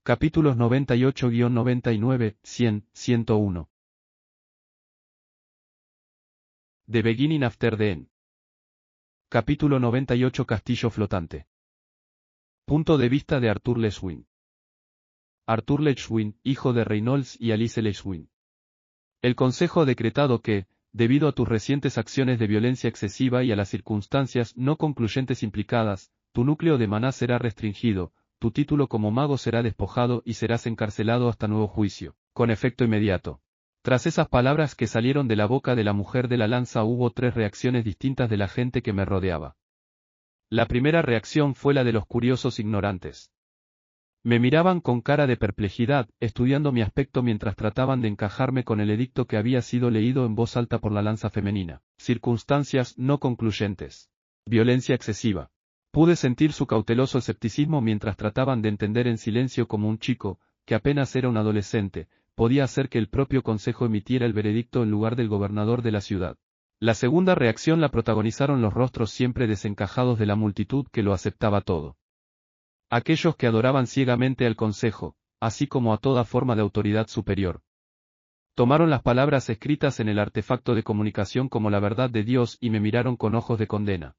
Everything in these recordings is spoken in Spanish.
Capítulos 98-99, 100, 101. The Beginning After the End. Capítulo 98 Castillo flotante. Punto de vista de Arthur Lechwin. Arthur Lechwin, hijo de Reynolds y Alice Lechwin. El Consejo ha decretado que, debido a tus recientes acciones de violencia excesiva y a las circunstancias no concluyentes implicadas, tu núcleo de maná será restringido, tu título como mago será despojado y serás encarcelado hasta nuevo juicio, con efecto inmediato. Tras esas palabras que salieron de la boca de la mujer de la lanza hubo tres reacciones distintas de la gente que me rodeaba. La primera reacción fue la de los curiosos ignorantes. Me miraban con cara de perplejidad, estudiando mi aspecto mientras trataban de encajarme con el edicto que había sido leído en voz alta por la lanza femenina. Circunstancias no concluyentes. Violencia excesiva. Pude sentir su cauteloso escepticismo mientras trataban de entender en silencio como un chico, que apenas era un adolescente, podía hacer que el propio consejo emitiera el veredicto en lugar del gobernador de la ciudad. La segunda reacción la protagonizaron los rostros siempre desencajados de la multitud que lo aceptaba todo. Aquellos que adoraban ciegamente al consejo, así como a toda forma de autoridad superior. Tomaron las palabras escritas en el artefacto de comunicación como la verdad de Dios y me miraron con ojos de condena.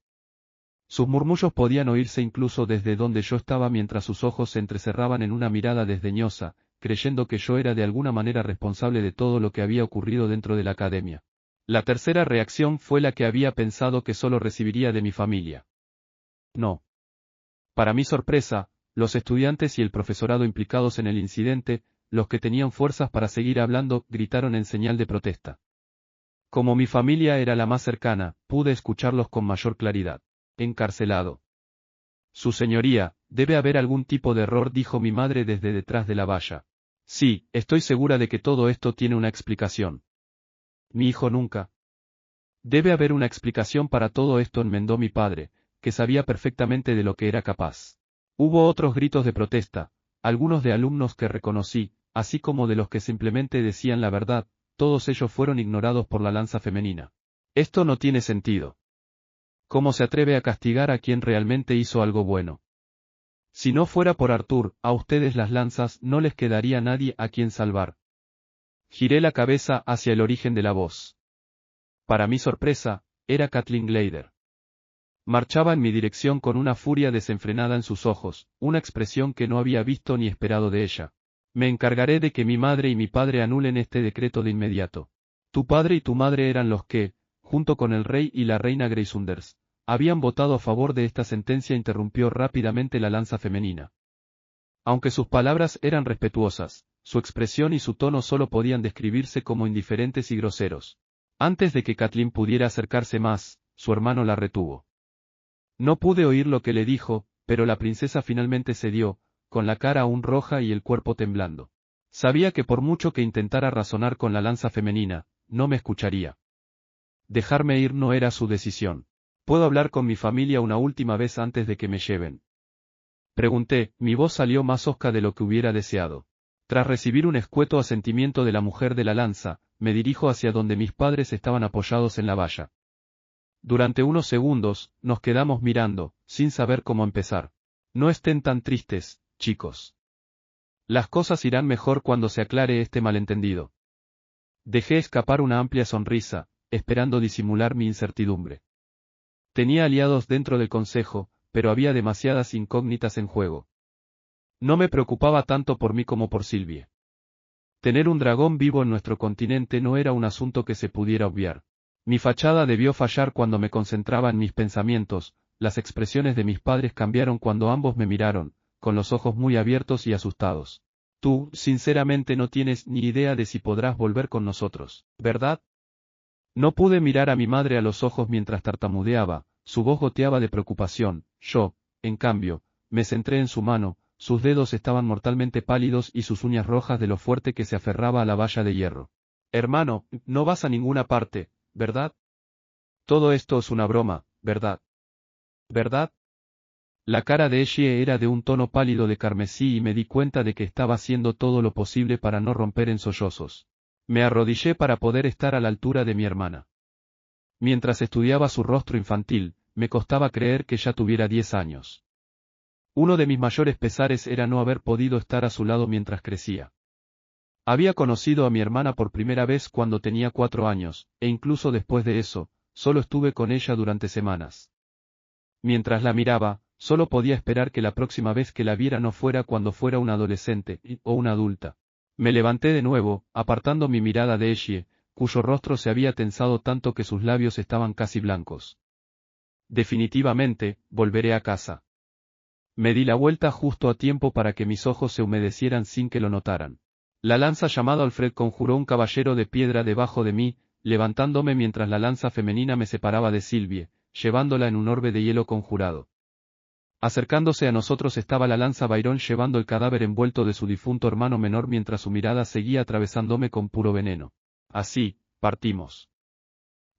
Sus murmullos podían oírse incluso desde donde yo estaba mientras sus ojos se entrecerraban en una mirada desdeñosa, creyendo que yo era de alguna manera responsable de todo lo que había ocurrido dentro de la academia. La tercera reacción fue la que había pensado que solo recibiría de mi familia. No. Para mi sorpresa, los estudiantes y el profesorado implicados en el incidente, los que tenían fuerzas para seguir hablando, gritaron en señal de protesta. Como mi familia era la más cercana, pude escucharlos con mayor claridad. Encarcelado. Su señoría, debe haber algún tipo de error, dijo mi madre desde detrás de la valla. Sí, estoy segura de que todo esto tiene una explicación. Mi hijo nunca. Debe haber una explicación para todo esto, enmendó mi padre, que sabía perfectamente de lo que era capaz. Hubo otros gritos de protesta, algunos de alumnos que reconocí, así como de los que simplemente decían la verdad, todos ellos fueron ignorados por la lanza femenina. Esto no tiene sentido. ¿Cómo se atreve a castigar a quien realmente hizo algo bueno? Si no fuera por Arthur, a ustedes las lanzas no les quedaría nadie a quien salvar. Giré la cabeza hacia el origen de la voz. Para mi sorpresa, era Kathleen Glader. Marchaba en mi dirección con una furia desenfrenada en sus ojos, una expresión que no había visto ni esperado de ella. Me encargaré de que mi madre y mi padre anulen este decreto de inmediato. Tu padre y tu madre eran los que, junto con el rey y la reina Greysaunders, habían votado a favor de esta sentencia, interrumpió rápidamente la lanza femenina. Aunque sus palabras eran respetuosas, su expresión y su tono solo podían describirse como indiferentes y groseros. Antes de que Kathleen pudiera acercarse más, su hermano la retuvo. No pude oír lo que le dijo, pero la princesa finalmente cedió, con la cara aún roja y el cuerpo temblando. Sabía que por mucho que intentara razonar con la lanza femenina, no me escucharía. Dejarme ir no era su decisión. ¿Puedo hablar con mi familia una última vez antes de que me lleven? Pregunté, mi voz salió más hosca de lo que hubiera deseado. Tras recibir un escueto asentimiento de la mujer de la lanza, me dirijo hacia donde mis padres estaban apoyados en la valla. Durante unos segundos, nos quedamos mirando, sin saber cómo empezar. No estén tan tristes, chicos. Las cosas irán mejor cuando se aclare este malentendido. Dejé escapar una amplia sonrisa, esperando disimular mi incertidumbre. Tenía aliados dentro del consejo, pero había demasiadas incógnitas en juego. No me preocupaba tanto por mí como por Sylvie. Tener un dragón vivo en nuestro continente no era un asunto que se pudiera obviar. Mi fachada debió fallar cuando me concentraba en mis pensamientos, las expresiones de mis padres cambiaron cuando ambos me miraron, con los ojos muy abiertos y asustados. Tú, sinceramente, no tienes ni idea de si podrás volver con nosotros, ¿verdad? No pude mirar a mi madre a los ojos mientras tartamudeaba, su voz goteaba de preocupación. Yo, en cambio, me centré en su mano, sus dedos estaban mortalmente pálidos y sus uñas rojas de lo fuerte que se aferraba a la valla de hierro. Hermano, no vas a ninguna parte, ¿verdad? Todo esto es una broma, ¿verdad? ¿Verdad? La cara de Eshie era de un tono pálido de carmesí y me di cuenta de que estaba haciendo todo lo posible para no romper en sollozos. Me arrodillé para poder estar a la altura de mi hermana. Mientras estudiaba su rostro infantil, me costaba creer que ya tuviera 10 años. Uno de mis mayores pesares era no haber podido estar a su lado mientras crecía. Había conocido a mi hermana por primera vez cuando tenía 4 años, e incluso después de eso, solo estuve con ella durante semanas. Mientras la miraba, solo podía esperar que la próxima vez que la viera no fuera cuando fuera una adolescente, o una adulta. Me levanté de nuevo, apartando mi mirada de Essie, cuyo rostro se había tensado tanto que sus labios estaban casi blancos. Definitivamente, volveré a casa. Me di la vuelta justo a tiempo para que mis ojos se humedecieran sin que lo notaran. La lanza llamada Alfred conjuró un caballero de piedra debajo de mí, levantándome mientras la lanza femenina me separaba de Sylvie, llevándola en un orbe de hielo conjurado. Acercándose a nosotros estaba la lanza Byron llevando el cadáver envuelto de su difunto hermano menor mientras su mirada seguía atravesándome con puro veneno. Así, partimos.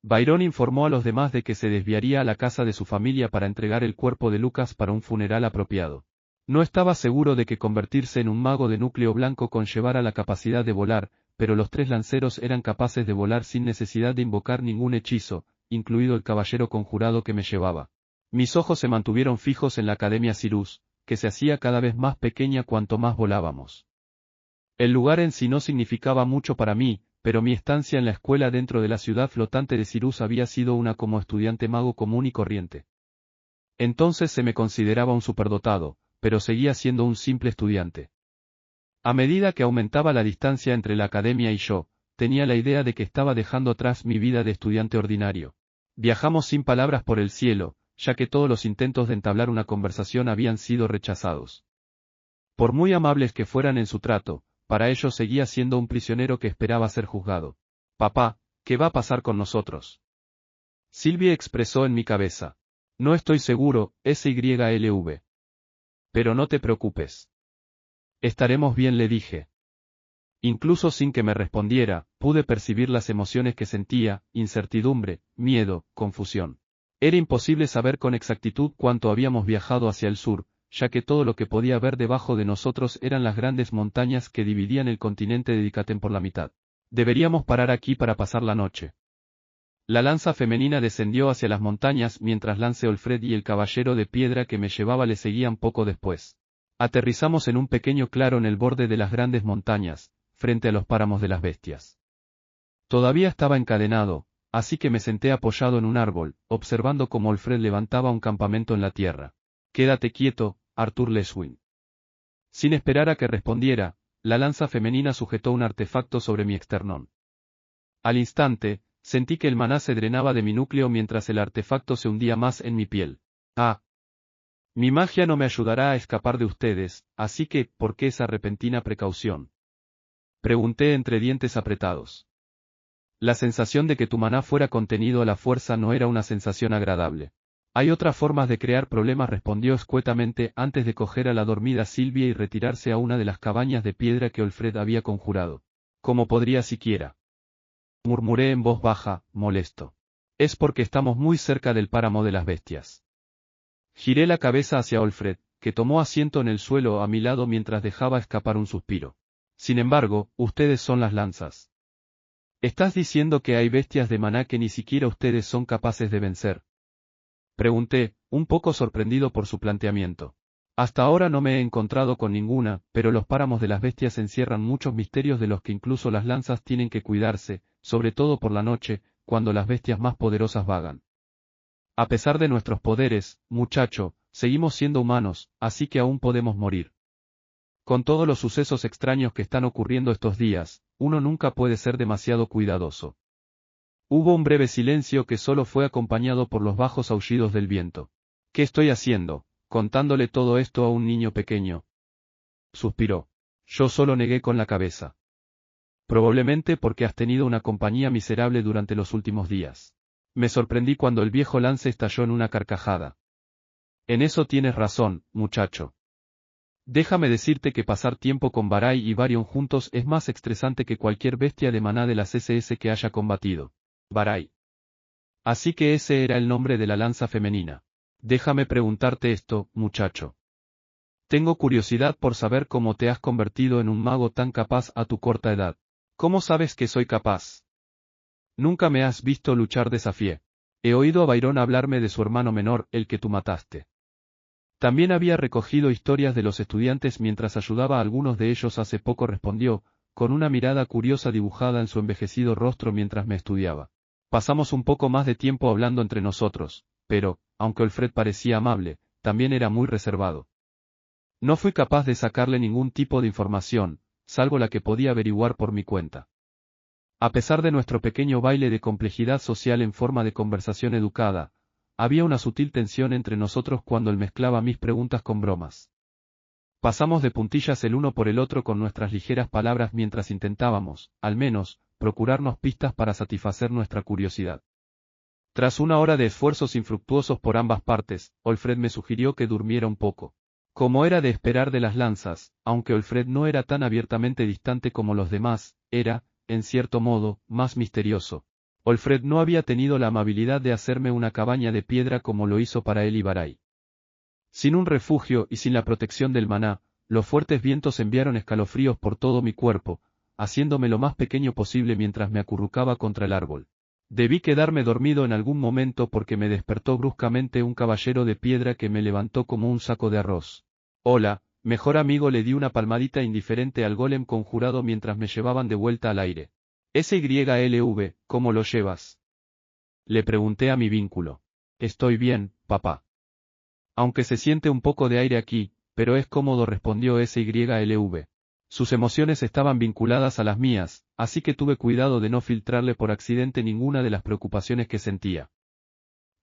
Byron informó a los demás de que se desviaría a la casa de su familia para entregar el cuerpo de Lucas para un funeral apropiado. No estaba seguro de que convertirse en un mago de núcleo blanco conllevara la capacidad de volar, pero los 3 lanceros eran capaces de volar sin necesidad de invocar ningún hechizo, incluido el caballero conjurado que me llevaba. Mis ojos se mantuvieron fijos en la Academia Cyrus, que se hacía cada vez más pequeña cuanto más volábamos. El lugar en sí no significaba mucho para mí, pero mi estancia en la escuela dentro de la ciudad flotante de Cyrus había sido una como estudiante mago común y corriente. Entonces se me consideraba un superdotado, pero seguía siendo un simple estudiante. A medida que aumentaba la distancia entre la academia y yo, tenía la idea de que estaba dejando atrás mi vida de estudiante ordinario. Viajamos sin palabras por el cielo, ya que todos los intentos de entablar una conversación habían sido rechazados. Por muy amables que fueran en su trato, para ellos seguía siendo un prisionero que esperaba ser juzgado. Papá, ¿qué va a pasar con nosotros? Sylvie expresó en mi cabeza. No estoy seguro, SYLV. Pero no te preocupes. Estaremos bien, le dije. Incluso sin que me respondiera, pude percibir las emociones que sentía, incertidumbre, miedo, confusión. Era imposible saber con exactitud cuánto habíamos viajado hacia el sur, ya que todo lo que podía ver debajo de nosotros eran las grandes montañas que dividían el continente de Dicaten por la mitad. Deberíamos parar aquí para pasar la noche. La lanza femenina descendió hacia las montañas mientras Lance Alfred y el caballero de piedra que me llevaba le seguían poco después. Aterrizamos en un pequeño claro en el borde de las grandes montañas, frente a los páramos de las bestias. Todavía estaba encadenado, así que me senté apoyado en un árbol, observando cómo Alfred levantaba un campamento en la tierra. Quédate quieto, Arthur Leswin. Sin esperar a que respondiera, la lanza femenina sujetó un artefacto sobre mi esternón. Al instante, sentí que el maná se drenaba de mi núcleo mientras el artefacto se hundía más en mi piel. Ah. Mi magia no me ayudará a escapar de ustedes, así que, ¿por qué esa repentina precaución? Pregunté entre dientes apretados. La sensación de que tu maná fuera contenido a la fuerza no era una sensación agradable. Hay otras formas de crear problemas, respondió escuetamente antes de coger a la dormida Sylvie y retirarse a una de las cabañas de piedra que Alfred había conjurado. ¿Cómo podría siquiera? Murmuré en voz baja, molesto. Es porque estamos muy cerca del páramo de las bestias. Giré la cabeza hacia Alfred, que tomó asiento en el suelo a mi lado mientras dejaba escapar un suspiro. Sin embargo, ustedes son las lanzas. ¿Estás diciendo que hay bestias de maná que ni siquiera ustedes son capaces de vencer? Pregunté, un poco sorprendido por su planteamiento. Hasta ahora no me he encontrado con ninguna, pero los páramos de las bestias encierran muchos misterios de los que incluso las lanzas tienen que cuidarse, sobre todo por la noche, cuando las bestias más poderosas vagan. A pesar de nuestros poderes, muchacho, seguimos siendo humanos, así que aún podemos morir. Con todos los sucesos extraños que están ocurriendo estos días, uno nunca puede ser demasiado cuidadoso. Hubo un breve silencio que solo fue acompañado por los bajos aullidos del viento. ¿Qué estoy haciendo, contándole todo esto a un niño pequeño? Suspiró. Yo solo negué con la cabeza. Probablemente porque has tenido una compañía miserable durante los últimos días. Me sorprendí cuando el viejo Lance estalló en una carcajada. En eso tienes razón, muchacho. Déjame decirte que pasar tiempo con Barai y Varion juntos es más estresante que cualquier bestia de maná de las SS que haya combatido. Barai. Así que ese era el nombre de la lanza femenina. Déjame preguntarte esto, muchacho. Tengo curiosidad por saber cómo te has convertido en un mago tan capaz a tu corta edad. ¿Cómo sabes que soy capaz? Nunca me has visto luchar, desafié. He oído a Byron hablarme de su hermano menor, el que tú mataste. También había recogido historias de los estudiantes mientras ayudaba a algunos de ellos hace poco, respondió, con una mirada curiosa dibujada en su envejecido rostro mientras me estudiaba. Pasamos un poco más de tiempo hablando entre nosotros, pero, aunque Alfred parecía amable, también era muy reservado. No fui capaz de sacarle ningún tipo de información, salvo la que podía averiguar por mi cuenta. A pesar de nuestro pequeño baile de complejidad social en forma de conversación educada, había una sutil tensión entre nosotros cuando él mezclaba mis preguntas con bromas. Pasamos de puntillas el uno por el otro con nuestras ligeras palabras mientras intentábamos, al menos, procurarnos pistas para satisfacer nuestra curiosidad. Tras una hora de esfuerzos infructuosos por ambas partes, Alfred me sugirió que durmiera un poco. Como era de esperar de las lanzas, aunque Alfred no era tan abiertamente distante como los demás, era, en cierto modo, más misterioso. Alfred no había tenido la amabilidad de hacerme una cabaña de piedra como lo hizo para él y Barai. Sin un refugio y sin la protección del maná, los fuertes vientos enviaron escalofríos por todo mi cuerpo, haciéndome lo más pequeño posible mientras me acurrucaba contra el árbol. Debí quedarme dormido en algún momento porque me despertó bruscamente un caballero de piedra que me levantó como un saco de arroz. Hola, mejor amigo, le di una palmadita indiferente al golem conjurado mientras me llevaban de vuelta al aire. SYLV, ¿cómo lo llevas? Le pregunté a mi vínculo. Estoy bien, papá. Aunque se siente un poco de aire aquí, pero es cómodo, respondió SYLV. Sus emociones estaban vinculadas a las mías, así que tuve cuidado de no filtrarle por accidente ninguna de las preocupaciones que sentía.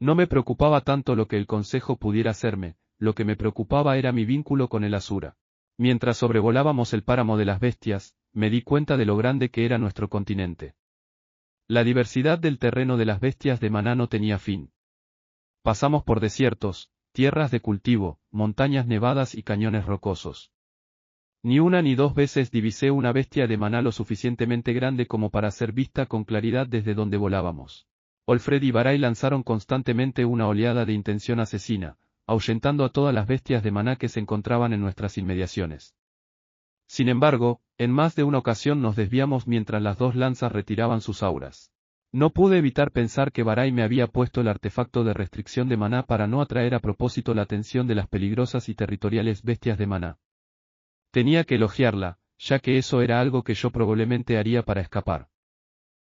No me preocupaba tanto lo que el consejo pudiera hacerme, lo que me preocupaba era mi vínculo con el Asura. Mientras sobrevolábamos el páramo de las bestias, me di cuenta de lo grande que era nuestro continente. La diversidad del terreno de las bestias de Maná no tenía fin. Pasamos por desiertos, tierras de cultivo, montañas nevadas y cañones rocosos. Ni una ni dos veces divisé una bestia de Maná lo suficientemente grande como para ser vista con claridad desde donde volábamos. Alfred y Barai lanzaron constantemente una oleada de intención asesina, ahuyentando a todas las bestias de Maná que se encontraban en nuestras inmediaciones. Sin embargo, en más de una ocasión nos desviamos mientras las dos lanzas retiraban sus auras. No pude evitar pensar que Barai me había puesto el artefacto de restricción de Maná para no atraer a propósito la atención de las peligrosas y territoriales bestias de Maná. Tenía que elogiarla, ya que eso era algo que yo probablemente haría para escapar.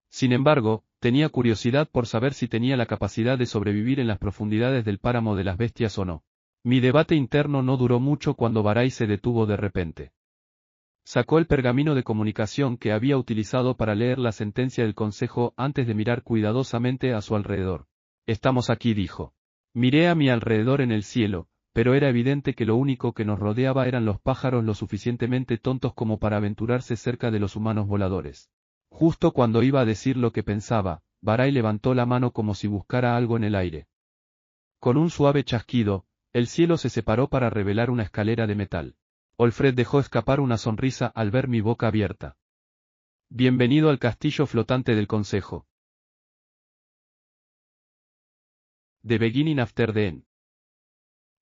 Sin embargo, tenía curiosidad por saber si tenía la capacidad de sobrevivir en las profundidades del páramo de las bestias o no. Mi debate interno no duró mucho cuando Barai se detuvo de repente. Sacó el pergamino de comunicación que había utilizado para leer la sentencia del consejo antes de mirar cuidadosamente a su alrededor. Estamos aquí, dijo. Miré a mi alrededor en el cielo, pero era evidente que lo único que nos rodeaba eran los pájaros lo suficientemente tontos como para aventurarse cerca de los humanos voladores. Justo cuando iba a decir lo que pensaba, Barai levantó la mano como si buscara algo en el aire. Con un suave chasquido, el cielo se separó para revelar una escalera de metal. Alfred dejó escapar una sonrisa al ver mi boca abierta. Bienvenido al castillo flotante del consejo. The Beginning After the End.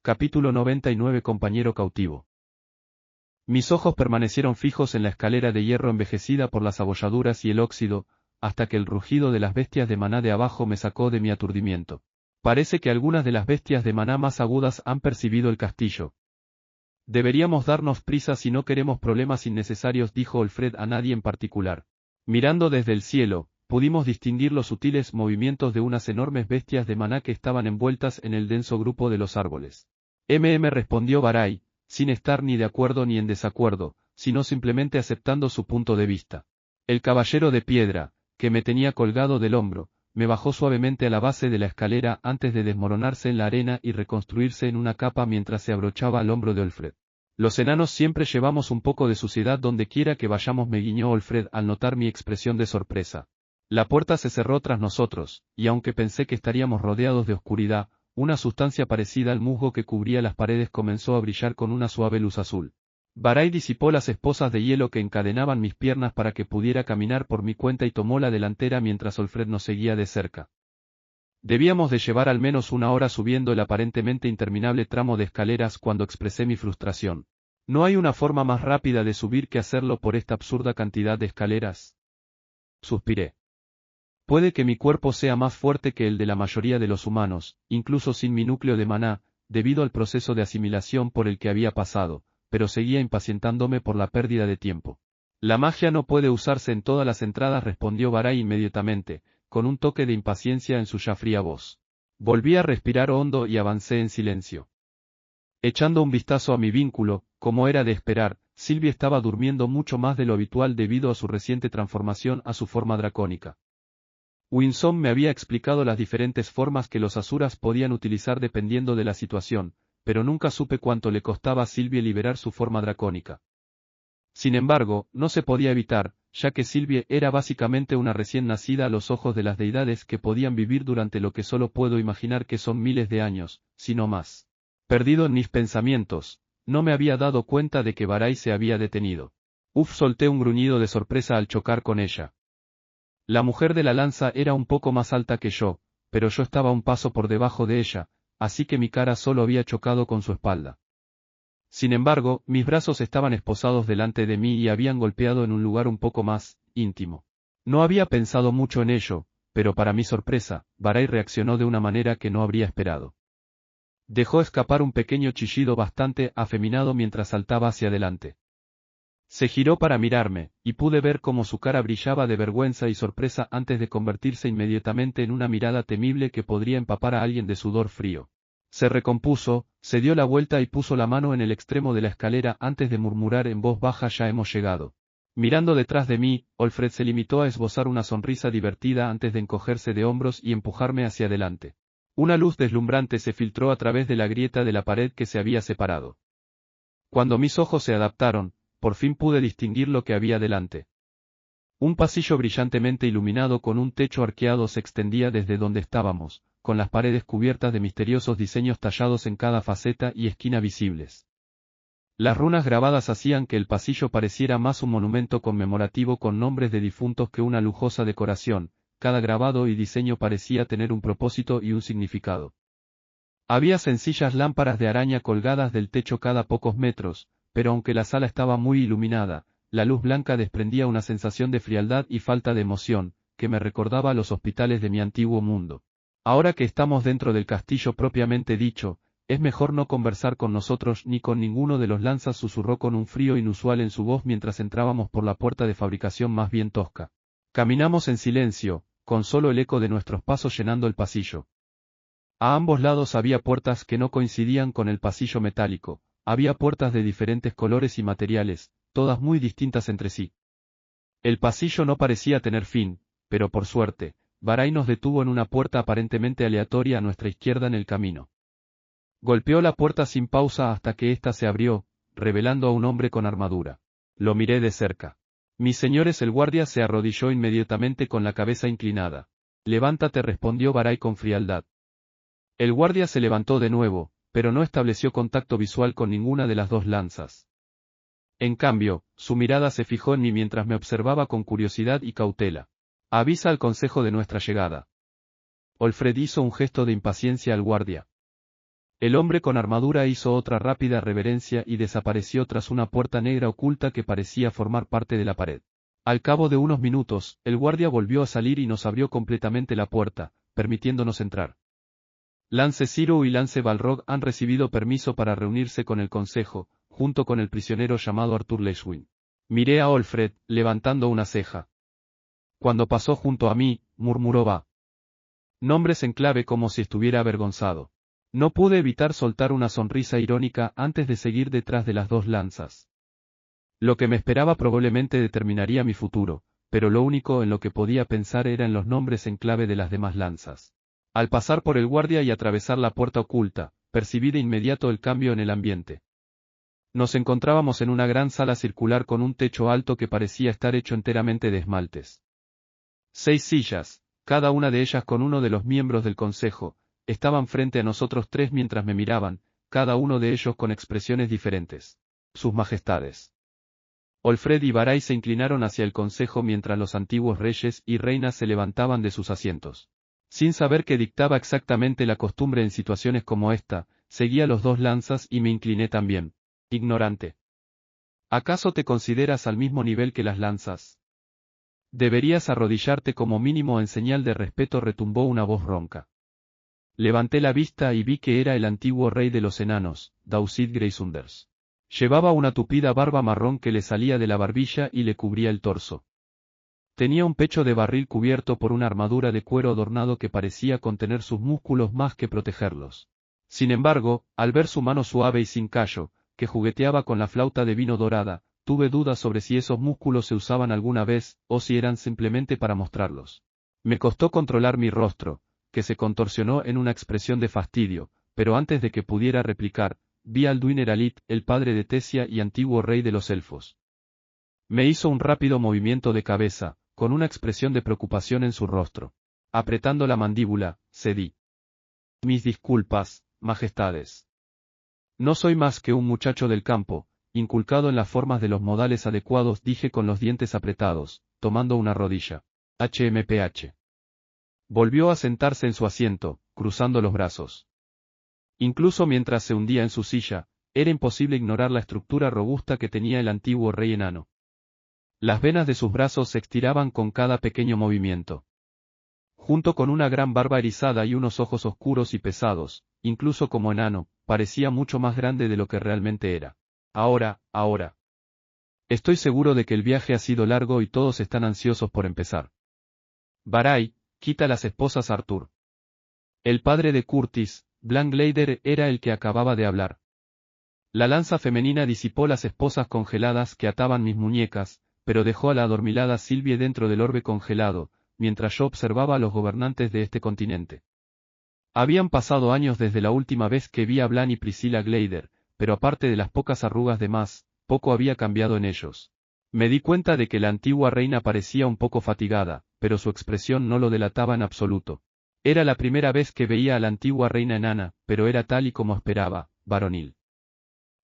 Capítulo 99. Compañero cautivo. Mis ojos permanecieron fijos en la escalera de hierro envejecida por las abolladuras y el óxido, hasta que el rugido de las bestias de Maná de abajo me sacó de mi aturdimiento. Parece que algunas de las bestias de Maná más agudas han percibido el castillo. Deberíamos darnos prisa si no queremos problemas innecesarios, dijo Alfred a nadie en particular. Mirando desde el cielo, pudimos distinguir los sutiles movimientos de unas enormes bestias de Maná que estaban envueltas en el denso grupo de los árboles. Respondió Barai, sin estar ni de acuerdo ni en desacuerdo, sino simplemente aceptando su punto de vista. El caballero de piedra, que me tenía colgado del hombro, me bajó suavemente a la base de la escalera antes de desmoronarse en la arena y reconstruirse en una capa mientras se abrochaba al hombro de Alfred. Los enanos siempre llevamos un poco de suciedad donde quiera que vayamos, me guiñó Alfred al notar mi expresión de sorpresa. La puerta se cerró tras nosotros, y aunque pensé que estaríamos rodeados de oscuridad, una sustancia parecida al musgo que cubría las paredes comenzó a brillar con una suave luz azul. Barai disipó las esposas de hielo que encadenaban mis piernas para que pudiera caminar por mi cuenta y tomó la delantera mientras Alfred nos seguía de cerca. Debíamos de llevar al menos una hora subiendo el aparentemente interminable tramo de escaleras cuando expresé mi frustración. ¿No hay una forma más rápida de subir que hacerlo por esta absurda cantidad de escaleras? Suspiré. Puede que mi cuerpo sea más fuerte que el de la mayoría de los humanos, incluso sin mi núcleo de maná, debido al proceso de asimilación por el que había pasado, pero seguía impacientándome por la pérdida de tiempo. La magia no puede usarse en todas las entradas, respondió Barai inmediatamente, con un toque de impaciencia en su ya fría voz. Volví a respirar hondo y avancé en silencio. Echando un vistazo a mi vínculo, como era de esperar, Sylvie estaba durmiendo mucho más de lo habitual debido a su reciente transformación a su forma dracónica. Winsome me había explicado las diferentes formas que los asuras podían utilizar dependiendo de la situación, pero nunca supe cuánto le costaba a Sylvie liberar su forma dracónica. Sin embargo, no se podía evitar, ya que Sylvie era básicamente una recién nacida a los ojos de las deidades que podían vivir durante lo que solo puedo imaginar que son miles de años, si no más. Perdido en mis pensamientos, no me había dado cuenta de que Barai se había detenido. Solté un gruñido de sorpresa al chocar con ella. La mujer de la lanza era un poco más alta que yo, pero yo estaba un paso por debajo de ella, así que mi cara solo había chocado con su espalda. Sin embargo, mis brazos estaban esposados delante de mí y habían golpeado en un lugar un poco más íntimo. No había pensado mucho en ello, pero para mi sorpresa, Barai reaccionó de una manera que no habría esperado. Dejó escapar un pequeño chillido bastante afeminado mientras saltaba hacia adelante. Se giró para mirarme, y pude ver cómo su cara brillaba de vergüenza y sorpresa antes de convertirse inmediatamente en una mirada temible que podría empapar a alguien de sudor frío. Se recompuso, se dio la vuelta y puso la mano en el extremo de la escalera antes de murmurar en voz baja: ya hemos llegado. Mirando detrás de mí, Olfred se limitó a esbozar una sonrisa divertida antes de encogerse de hombros y empujarme hacia adelante. Una luz deslumbrante se filtró a través de la grieta de la pared que se había separado. Cuando mis ojos se adaptaron, por fin pude distinguir lo que había delante. Un pasillo brillantemente iluminado con un techo arqueado se extendía desde donde estábamos, con las paredes cubiertas de misteriosos diseños tallados en cada faceta y esquina visibles. Las runas grabadas hacían que el pasillo pareciera más un monumento conmemorativo con nombres de difuntos que una lujosa decoración. Cada grabado y diseño parecía tener un propósito y un significado. Había sencillas lámparas de araña colgadas del techo cada pocos metros, pero aunque la sala estaba muy iluminada, la luz blanca desprendía una sensación de frialdad y falta de emoción, que me recordaba a los hospitales de mi antiguo mundo. Ahora que estamos dentro del castillo propiamente dicho, es mejor no conversar con nosotros ni con ninguno de los lanzas, susurró con un frío inusual en su voz mientras entrábamos por la puerta de fabricación más bien tosca. Caminamos en silencio, con solo el eco de nuestros pasos llenando el pasillo. A ambos lados había puertas que no coincidían con el pasillo metálico. Había puertas de diferentes colores y materiales, todas muy distintas entre sí. El pasillo no parecía tener fin, pero por suerte, Barai nos detuvo en una puerta aparentemente aleatoria a nuestra izquierda en el camino. Golpeó la puerta sin pausa hasta que ésta se abrió, revelando a un hombre con armadura. Lo miré de cerca. Mis señores, el guardia se arrodilló inmediatamente con la cabeza inclinada. Levántate, respondió Barai con frialdad. El guardia se levantó de nuevo, pero no estableció contacto visual con ninguna de las dos lanzas. En cambio, su mirada se fijó en mí mientras me observaba con curiosidad y cautela. Avisa al consejo de nuestra llegada. Olfred hizo un gesto de impaciencia al guardia. El hombre con armadura hizo otra rápida reverencia y desapareció tras una puerta negra oculta que parecía formar parte de la pared. Al cabo de unos minutos, el guardia volvió a salir y nos abrió completamente la puerta, permitiéndonos entrar. Lance Ciro y Lance Balrog han recibido permiso para reunirse con el consejo, junto con el prisionero llamado Arthur Leshwin. Miré a Olfred, levantando una ceja. Cuando pasó junto a mí, murmuró: va. Nombres en clave, como si estuviera avergonzado. No pude evitar soltar una sonrisa irónica antes de seguir detrás de las dos lanzas. Lo que me esperaba probablemente determinaría mi futuro, pero lo único en lo que podía pensar era en los nombres en clave de las demás lanzas. Al pasar por el guardia y atravesar la puerta oculta, percibí de inmediato el cambio en el ambiente. Nos encontrábamos en una gran sala circular con un techo alto que parecía estar hecho enteramente de esmaltes. 6 sillas, cada una de ellas con uno de los miembros del consejo, estaban frente a nosotros tres mientras me miraban, cada uno de ellos con expresiones diferentes. Sus majestades. Olfred y Barai se inclinaron hacia el consejo mientras los antiguos reyes y reinas se levantaban de sus asientos. Sin saber qué dictaba exactamente la costumbre en situaciones como esta, seguí a los dos lanzas y me incliné también. Ignorante. ¿Acaso te consideras al mismo nivel que las lanzas? Deberías arrodillarte como mínimo en señal de respeto, retumbó una voz ronca. Levanté la vista y vi que era el antiguo rey de los enanos, Dausid Greysaunders. Llevaba una tupida barba marrón que le salía de la barbilla y le cubría el torso. Tenía un pecho de barril cubierto por una armadura de cuero adornado que parecía contener sus músculos más que protegerlos. Sin embargo, al ver su mano suave y sin callo, que jugueteaba con la flauta de vino dorada, tuve dudas sobre si esos músculos se usaban alguna vez, o si eran simplemente para mostrarlos. Me costó controlar mi rostro, que se contorsionó en una expresión de fastidio, pero antes de que pudiera replicar, vi a Alduin Eralit, el padre de Tesia y antiguo rey de los elfos. Me hizo un rápido movimiento de cabeza, con una expresión de preocupación en su rostro. Apretando la mandíbula, cedí. Mis disculpas, majestades. No soy más que un muchacho del campo, inculcado en las formas de los modales adecuados, dije con los dientes apretados, tomando una rodilla. HMPH. Volvió a sentarse en su asiento, cruzando los brazos. Incluso mientras se hundía en su silla, era imposible ignorar la estructura robusta que tenía el antiguo rey enano. Las venas de sus brazos se estiraban con cada pequeño movimiento. Junto con una gran barba erizada y unos ojos oscuros y pesados, incluso como enano, parecía mucho más grande de lo que realmente era. Ahora. Estoy seguro de que el viaje ha sido largo y todos están ansiosos por empezar. Barai, quita las esposas a Artur. El padre de Curtis, Blanc Glader, era el que acababa de hablar. La lanza femenina disipó las esposas congeladas que ataban mis muñecas, pero dejó a la adormilada Sylvie dentro del orbe congelado, mientras yo observaba a los gobernantes de este continente. Habían pasado años desde la última vez que vi a Blan y Priscilla Glader, pero aparte de las pocas arrugas de más, poco había cambiado en ellos. Me di cuenta de que la antigua reina parecía un poco fatigada, pero su expresión no lo delataba en absoluto. Era la primera vez que veía a la antigua reina enana, pero era tal y como esperaba, varonil.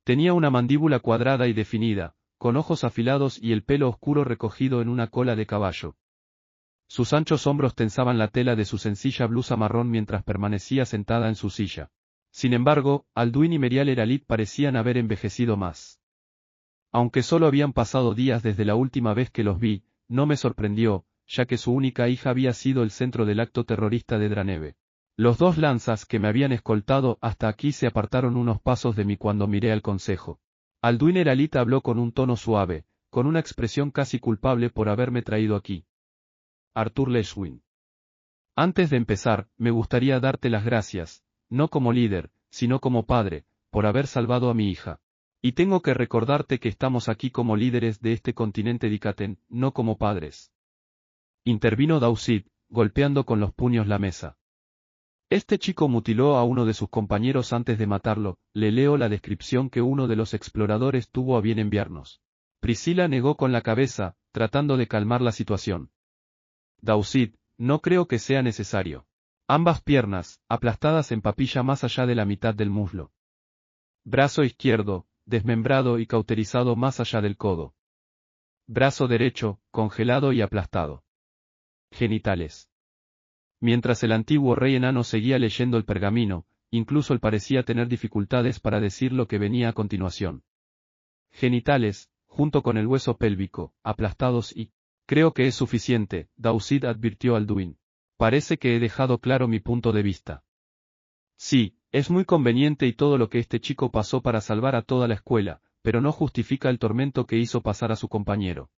Tenía una mandíbula cuadrada y definida, con ojos afilados y el pelo oscuro recogido en una cola de caballo. Sus anchos hombros tensaban la tela de su sencilla blusa marrón mientras permanecía sentada en su silla. Sin embargo, Alduin y Merial Eralit parecían haber envejecido más. Aunque solo habían pasado días desde la última vez que los vi, no me sorprendió, ya que su única hija había sido el centro del acto terrorista de Draneve. Los dos lanzas que me habían escoltado hasta aquí se apartaron unos pasos de mí cuando miré al consejo. Alduin Eralit habló con un tono suave, con una expresión casi culpable por haberme traído aquí. Artur Leshwin. Antes de empezar, me gustaría darte las gracias, no como líder, sino como padre, por haber salvado a mi hija. Y tengo que recordarte que estamos aquí como líderes de este continente Dikaten, no como padres. Intervino Dausid, golpeando con los puños la mesa. Este chico mutiló a uno de sus compañeros antes de matarlo, le leo la descripción que uno de los exploradores tuvo a bien enviarnos. Priscilla negó con la cabeza, tratando de calmar la situación. Dausid, no creo que sea necesario. Ambas piernas, aplastadas en papilla más allá de la mitad del muslo. Brazo izquierdo, desmembrado y cauterizado más allá del codo. Brazo derecho, congelado y aplastado. Genitales. Mientras el antiguo rey enano seguía leyendo el pergamino, incluso él parecía tener dificultades para decir lo que venía a continuación. Genitales, junto con el hueso pélvico, aplastados y... Creo que es suficiente, Dausid advirtió Alduin. Parece que he dejado claro mi punto de vista. Sí, es muy conveniente y todo lo que este chico pasó para salvar a toda la escuela, pero no justifica el tormento que hizo pasar a su compañero.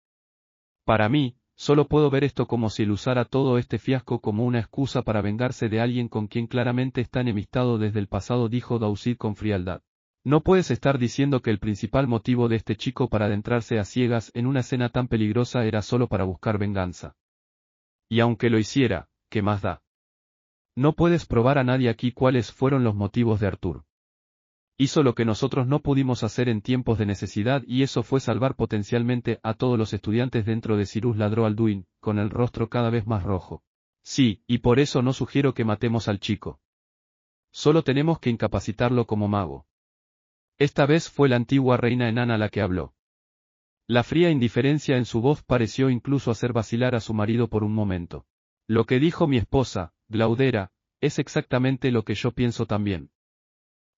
Para mí, solo puedo ver esto como si él usara todo este fiasco como una excusa para vengarse de alguien con quien claramente está enemistado desde el pasado, dijo Dausid con frialdad. No puedes estar diciendo que el principal motivo de este chico para adentrarse a ciegas en una escena tan peligrosa era solo para buscar venganza. Y aunque lo hiciera, ¿qué más da? No puedes probar a nadie aquí cuáles fueron los motivos de Artur. Hizo lo que nosotros no pudimos hacer en tiempos de necesidad y eso fue salvar potencialmente a todos los estudiantes dentro de Cyrus, ladró Alduin, con el rostro cada vez más rojo. Sí, y por eso no sugiero que matemos al chico. Solo tenemos que incapacitarlo como mago. Esta vez fue la antigua reina enana la que habló. La fría indiferencia en su voz pareció incluso hacer vacilar a su marido por un momento. Lo que dijo mi esposa, Glaudera, es exactamente lo que yo pienso también.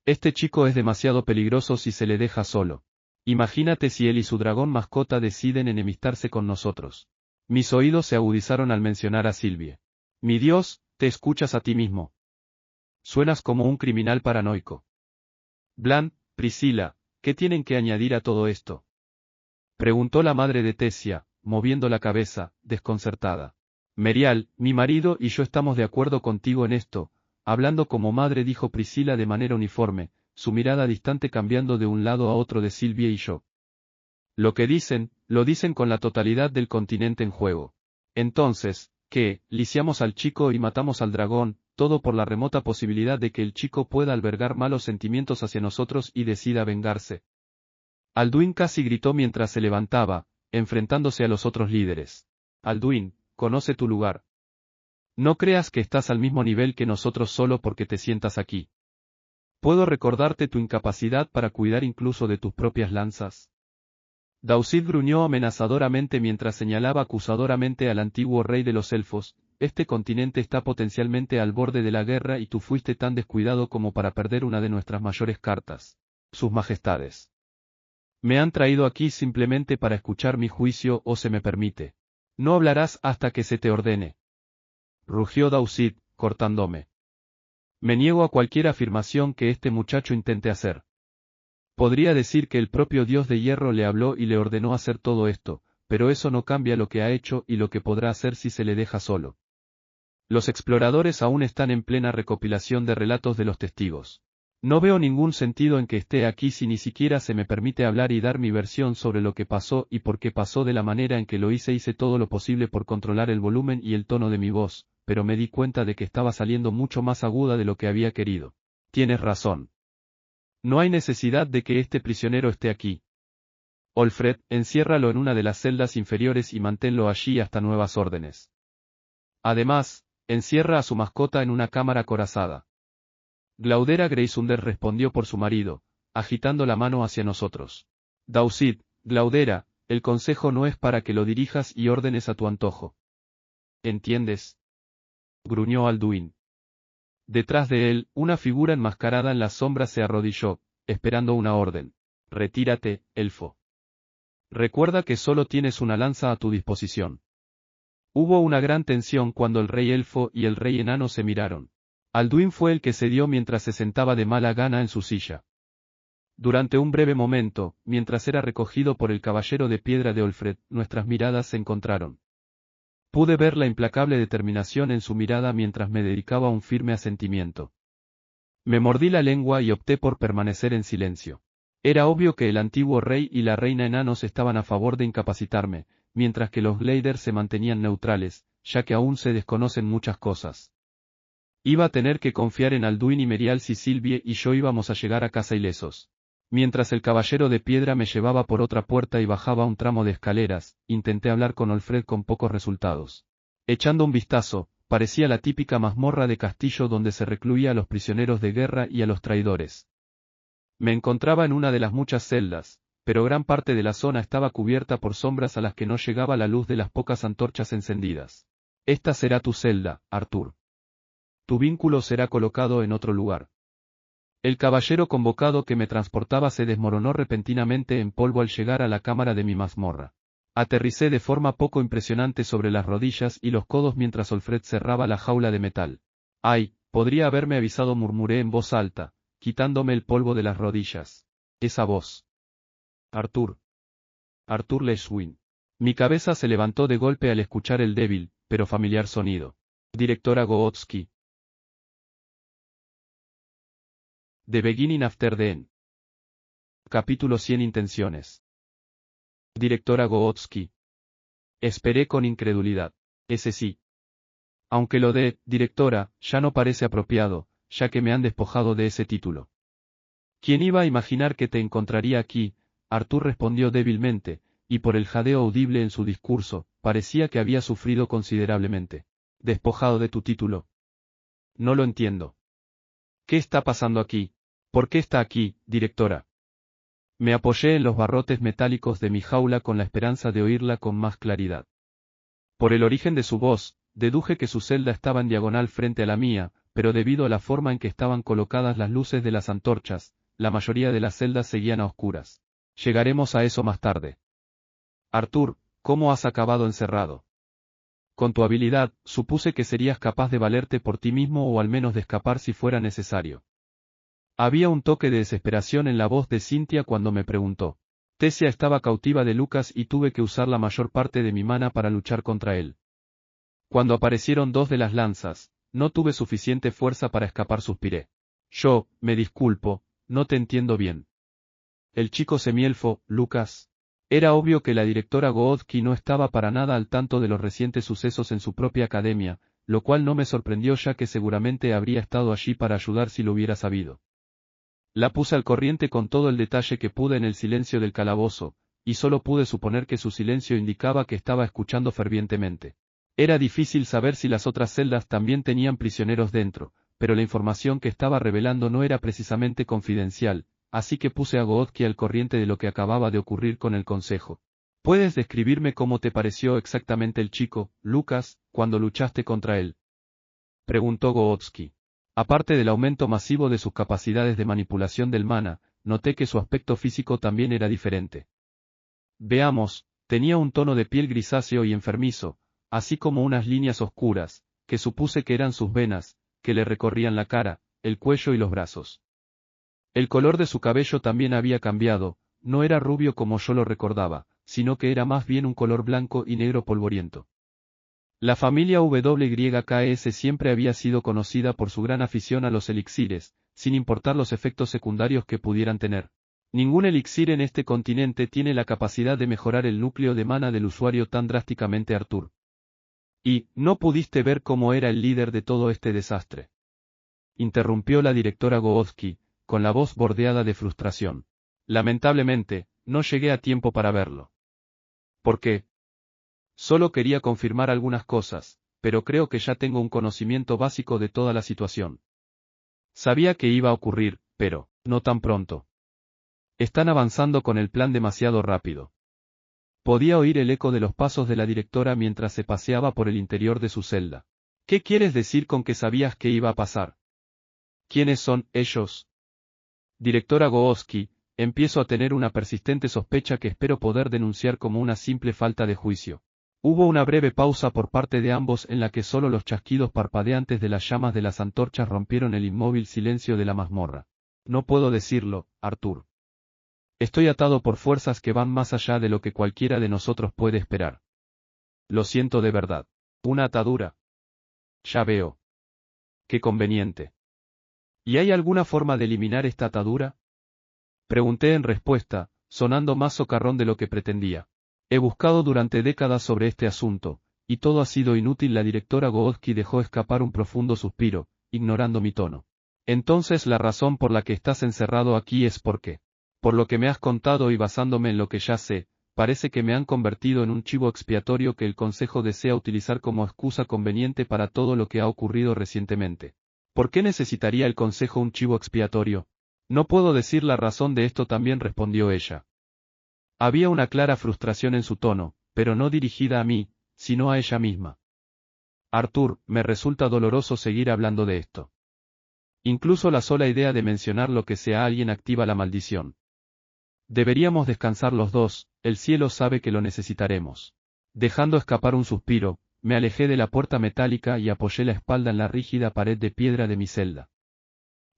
Este chico es demasiado peligroso si se le deja solo. Imagínate si él y su dragón mascota deciden enemistarse con nosotros. Mis oídos se agudizaron al mencionar a Sylvie. Mi Dios, te escuchas a ti mismo. Suenas como un criminal paranoico. Bland, Priscilla, ¿qué tienen que añadir a todo esto? Preguntó la madre de Tessia, moviendo la cabeza, desconcertada. Merial, mi marido y yo estamos de acuerdo contigo en esto, hablando como madre, dijo Priscilla de manera uniforme, su mirada distante cambiando de un lado a otro de Sylvie y yo. Lo que dicen, lo dicen con la totalidad del continente en juego. Entonces, ¿qué? Lisiamos al chico y matamos al dragón, todo por la remota posibilidad de que el chico pueda albergar malos sentimientos hacia nosotros y decida vengarse. Alduin casi gritó mientras se levantaba, enfrentándose a los otros líderes. Alduin, conoce tu lugar. No creas que estás al mismo nivel que nosotros solo porque te sientas aquí. ¿Puedo recordarte tu incapacidad para cuidar incluso de tus propias lanzas? Dausid gruñó amenazadoramente mientras señalaba acusadoramente al antiguo rey de los elfos. Este continente está potencialmente al borde de la guerra y tú fuiste tan descuidado como para perder una de nuestras mayores cartas. Sus majestades. Me han traído aquí simplemente para escuchar mi juicio o se me permite. No hablarás hasta que se te ordene. Rugió Dausid, cortándome. Me niego a cualquier afirmación que este muchacho intente hacer. Podría decir que el propio Dios de Hierro le habló y le ordenó hacer todo esto, pero eso no cambia lo que ha hecho y lo que podrá hacer si se le deja solo. Los exploradores aún están en plena recopilación de relatos de los testigos. No veo ningún sentido en que esté aquí si ni siquiera se me permite hablar y dar mi versión sobre lo que pasó y por qué pasó de la manera en que lo hice. Hice todo lo posible por controlar el volumen y el tono de mi voz, pero me di cuenta de que estaba saliendo mucho más aguda de lo que había querido. Tienes razón. No hay necesidad de que este prisionero esté aquí. Olfred, enciérralo en una de las celdas inferiores y manténlo allí hasta nuevas órdenes. Además, encierra a su mascota en una cámara acorazada. Glaudera Greysunder respondió por su marido, agitando la mano hacia nosotros. Dausid, Glaudera, el consejo no es para que lo dirijas y órdenes a tu antojo. ¿Entiendes? Gruñó Alduin. Detrás de él, una figura enmascarada en las sombras se arrodilló, esperando una orden. Retírate, elfo. Recuerda que solo tienes una lanza a tu disposición. Hubo una gran tensión cuando el rey elfo y el rey enano se miraron. Alduin fue el que cedió mientras se sentaba de mala gana en su silla. Durante un breve momento, mientras era recogido por el caballero de piedra de Olfred, nuestras miradas se encontraron. Pude ver la implacable determinación en su mirada mientras me dedicaba un firme asentimiento. Me mordí la lengua y opté por permanecer en silencio. Era obvio que el antiguo rey y la reina enanos estaban a favor de incapacitarme, mientras que los Gleiders se mantenían neutrales, ya que aún se desconocen muchas cosas. Iba a tener que confiar en Alduin y Merial si Sylvie y yo íbamos a llegar a casa ilesos. Mientras el caballero de piedra me llevaba por otra puerta y bajaba un tramo de escaleras, intenté hablar con Olfred con pocos resultados. Echando un vistazo, parecía la típica mazmorra de castillo donde se recluía a los prisioneros de guerra y a los traidores. Me encontraba en una de las muchas celdas, pero gran parte de la zona estaba cubierta por sombras a las que no llegaba la luz de las pocas antorchas encendidas. Esta será tu celda, Arthur. Tu vínculo será colocado en otro lugar. El caballero convocado que me transportaba se desmoronó repentinamente en polvo al llegar a la cámara de mi mazmorra. Aterricé de forma poco impresionante sobre las rodillas y los codos mientras Olfred cerraba la jaula de metal. ¡Ay! Podría haberme avisado, murmuré en voz alta, quitándome el polvo de las rodillas. Esa voz. Arthur. Arthur Leshwin. Mi cabeza se levantó de golpe al escuchar el débil, pero familiar sonido. Directora Gootsky. The Beginning After the End. Capítulo 100 Intenciones. Directora Gootsky. Esperé con incredulidad. Ese sí. Aunque lo de, directora, ya no parece apropiado, ya que me han despojado de ese título. ¿Quién iba a imaginar que te encontraría aquí? Arthur respondió débilmente, y por el jadeo audible en su discurso, parecía que había sufrido considerablemente. ¿Despojado de tu título? No lo entiendo. ¿Qué está pasando aquí? ¿Por qué está aquí, directora? Me apoyé en los barrotes metálicos de mi jaula con la esperanza de oírla con más claridad. Por el origen de su voz, deduje que su celda estaba en diagonal frente a la mía, pero debido a la forma en que estaban colocadas las luces de las antorchas, la mayoría de las celdas seguían a oscuras. Llegaremos a eso más tarde. Arthur, ¿cómo has acabado encerrado? Con tu habilidad, supuse que serías capaz de valerte por ti mismo o al menos de escapar si fuera necesario. Había un toque de desesperación en la voz de Cynthia cuando me preguntó. Tessia estaba cautiva de Lucas y tuve que usar la mayor parte de mi mana para luchar contra él. Cuando aparecieron dos de las lanzas, no tuve suficiente fuerza para escapar, suspiré. Me disculpo, no te entiendo bien. El chico semielfo, Lucas. Era obvio que la directora Goodkey no estaba para nada al tanto de los recientes sucesos en su propia academia, lo cual no me sorprendió ya que seguramente habría estado allí para ayudar si lo hubiera sabido. La puse al corriente con todo el detalle que pude en el silencio del calabozo, y solo pude suponer que su silencio indicaba que estaba escuchando fervientemente. Era difícil saber si las otras celdas también tenían prisioneros dentro, pero la información que estaba revelando no era precisamente confidencial, así que puse a Goodkey al corriente de lo que acababa de ocurrir con el consejo. ¿Puedes describirme cómo te pareció exactamente el chico, Lucas, cuando luchaste contra él? Preguntó Goodkey. Aparte del aumento masivo de sus capacidades de manipulación del mana, noté que su aspecto físico también era diferente. Veamos, tenía un tono de piel grisáceo y enfermizo, así como unas líneas oscuras, que supuse que eran sus venas, que le recorrían la cara, el cuello y los brazos. El color de su cabello también había cambiado, no era rubio como yo lo recordaba, sino que era más bien un color blanco y negro polvoriento. La familia WYKS siempre había sido conocida por su gran afición a los elixires, sin importar los efectos secundarios que pudieran tener. Ningún elixir en este continente tiene la capacidad de mejorar el núcleo de mana del usuario tan drásticamente, Arthur. ¿Y no pudiste ver cómo era el líder de todo este desastre? Interrumpió la directora Goodkey, con la voz bordeada de frustración. Lamentablemente, no llegué a tiempo para verlo. ¿Por qué? Solo quería confirmar algunas cosas, pero creo que ya tengo un conocimiento básico de toda la situación. Sabía que iba a ocurrir, pero, no tan pronto. Están avanzando con el plan demasiado rápido. Podía oír el eco de los pasos de la directora mientras se paseaba por el interior de su celda. ¿Qué quieres decir con que sabías que iba a pasar? ¿Quiénes son ellos? Directora Goodkey, empiezo a tener una persistente sospecha que espero poder denunciar como una simple falta de juicio. Hubo una breve pausa por parte de ambos en la que solo los chasquidos parpadeantes de las llamas de las antorchas rompieron el inmóvil silencio de la mazmorra. No puedo decirlo, Arthur. Estoy atado por fuerzas que van más allá de lo que cualquiera de nosotros puede esperar. Lo siento de verdad. Una atadura. Ya veo. Qué conveniente. ¿Y hay alguna forma de eliminar esta atadura? Pregunté en respuesta, sonando más socarrón de lo que pretendía. He buscado durante décadas sobre este asunto, y todo ha sido inútil. La directora Goodkey dejó escapar un profundo suspiro, ignorando mi tono. Entonces la razón por la que estás encerrado aquí es porque, por lo que me has contado y basándome en lo que ya sé, parece que me han convertido en un chivo expiatorio que el Consejo desea utilizar como excusa conveniente para todo lo que ha ocurrido recientemente. ¿Por qué necesitaría el Consejo un chivo expiatorio? No puedo decir la razón de esto, también respondió ella. Había una clara frustración en su tono, pero no dirigida a mí, sino a ella misma. Arthur, me resulta doloroso seguir hablando de esto. Incluso la sola idea de mencionar lo que sea alguien activa la maldición. Deberíamos descansar los dos, el cielo sabe que lo necesitaremos. Dejando escapar un suspiro, me alejé de la puerta metálica y apoyé la espalda en la rígida pared de piedra de mi celda.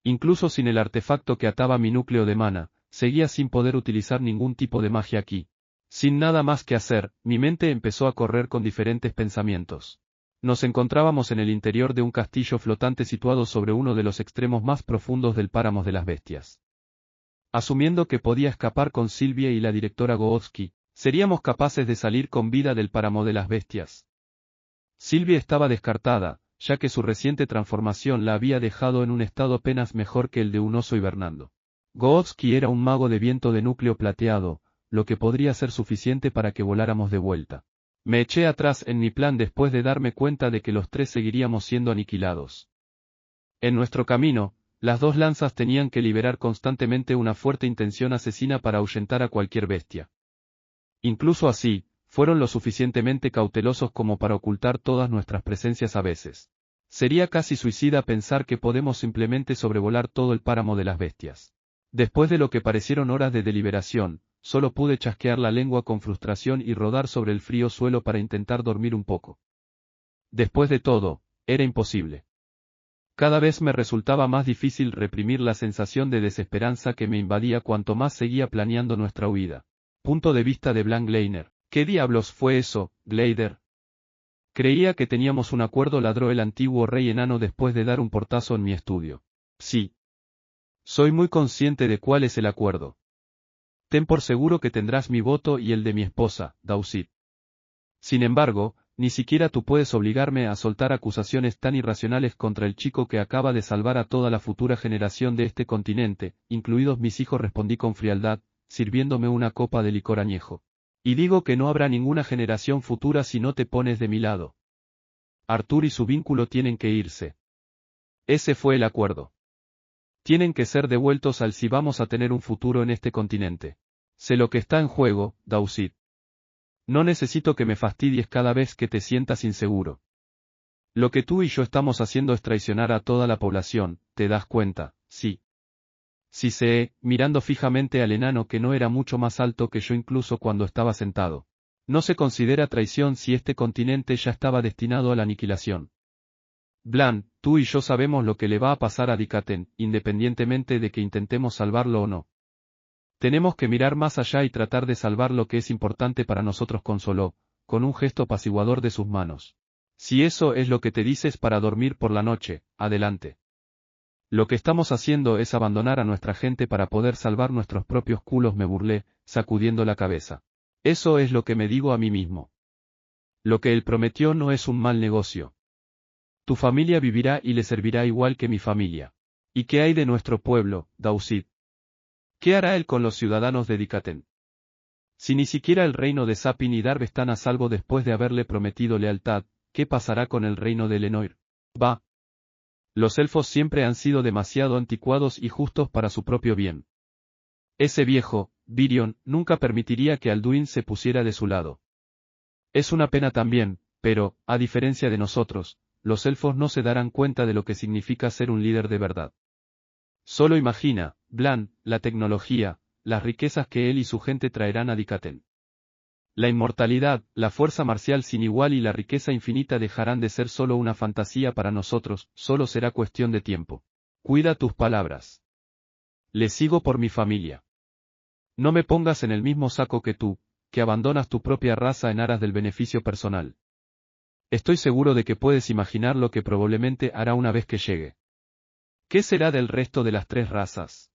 Incluso sin el artefacto que ataba mi núcleo de mana, seguía sin poder utilizar ningún tipo de magia aquí. Sin nada más que hacer, mi mente empezó a correr con diferentes pensamientos. Nos encontrábamos en el interior de un castillo flotante situado sobre uno de los extremos más profundos del páramo de las bestias. Asumiendo que podía escapar con Sylvia y la directora Goodkey, ¿seríamos capaces de salir con vida del páramo de las bestias? Sylvia estaba descartada, ya que su reciente transformación la había dejado en un estado apenas mejor que el de un oso hibernando. Goodkey era un mago de viento de núcleo plateado, lo que podría ser suficiente para que voláramos de vuelta. Me eché atrás en mi plan después de darme cuenta de que los tres seguiríamos siendo aniquilados. En nuestro camino, las dos lanzas tenían que liberar constantemente una fuerte intención asesina para ahuyentar a cualquier bestia. Incluso así, fueron lo suficientemente cautelosos como para ocultar todas nuestras presencias a veces. Sería casi suicida pensar que podemos simplemente sobrevolar todo el páramo de las bestias. Después de lo que parecieron horas de deliberación, solo pude chasquear la lengua con frustración y rodar sobre el frío suelo para intentar dormir un poco. Después de todo, era imposible. Cada vez me resultaba más difícil reprimir la sensación de desesperanza que me invadía cuanto más seguía planeando nuestra huida. Punto de vista de Blank Leiner. ¿Qué diablos fue eso, Glider? Creía que teníamos un acuerdo, ladró el antiguo rey enano después de dar un portazo en mi estudio. Sí. Soy muy consciente de cuál es el acuerdo. Ten por seguro que tendrás mi voto y el de mi esposa, Dausit. Sin embargo, ni siquiera tú puedes obligarme a soltar acusaciones tan irracionales contra el chico que acaba de salvar a toda la futura generación de este continente, incluidos mis hijos, respondí con frialdad, sirviéndome una copa de licor añejo. Y digo que no habrá ninguna generación futura si no te pones de mi lado. Arthur y su vínculo tienen que irse. Ese fue el acuerdo. Tienen que ser devueltos al si vamos a tener un futuro en este continente. Sé lo que está en juego, Dausit. No necesito que me fastidies cada vez que te sientas inseguro. Lo que tú y yo estamos haciendo es traicionar a toda la población, ¿te das cuenta? Sí. Sí sé, mirando fijamente al enano que no era mucho más alto que yo incluso cuando estaba sentado. No se considera traición si este continente ya estaba destinado a la aniquilación. Blan, tú y yo sabemos lo que le va a pasar a Dikaten, independientemente de que intentemos salvarlo o no. Tenemos que mirar más allá y tratar de salvar lo que es importante para nosotros, consoló, con un gesto apaciguador de sus manos. Si eso es lo que te dices para dormir por la noche, adelante. Lo que estamos haciendo es abandonar a nuestra gente para poder salvar nuestros propios culos, me burlé, sacudiendo la cabeza. Eso es lo que me digo a mí mismo. Lo que él prometió no es un mal negocio. Tu familia vivirá y le servirá igual que mi familia. ¿Y qué hay de nuestro pueblo, Dausit? ¿Qué hará él con los ciudadanos de Dikaten? Si ni siquiera el reino de Sapin y Darb están a salvo después de haberle prometido lealtad, ¿qué pasará con el reino de Lenoir? Va. Los elfos siempre han sido demasiado anticuados y justos para su propio bien. Ese viejo, Virion, nunca permitiría que Alduin se pusiera de su lado. Es una pena también, pero, a diferencia de nosotros, los elfos no se darán cuenta de lo que significa ser un líder de verdad. Solo imagina, Blan, la tecnología, las riquezas que él y su gente traerán a Dikaten. La inmortalidad, la fuerza marcial sin igual y la riqueza infinita dejarán de ser solo una fantasía para nosotros, solo será cuestión de tiempo. Cuida tus palabras. Le sigo por mi familia. No me pongas en el mismo saco que tú, que abandonas tu propia raza en aras del beneficio personal. Estoy seguro de que puedes imaginar lo que probablemente hará una vez que llegue. ¿Qué será del resto de las tres razas?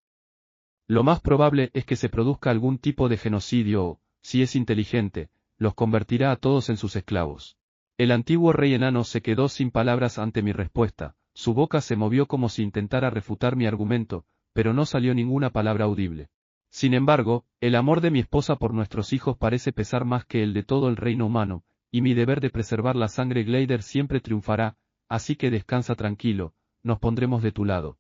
Lo más probable es que se produzca algún tipo de genocidio o, si es inteligente, los convertirá a todos en sus esclavos. El antiguo rey enano se quedó sin palabras ante mi respuesta, su boca se movió como si intentara refutar mi argumento, pero no salió ninguna palabra audible. Sin embargo, el amor de mi esposa por nuestros hijos parece pesar más que el de todo el reino humano, y mi deber de preservar la sangre Glider siempre triunfará, así que descansa tranquilo, nos pondremos de tu lado.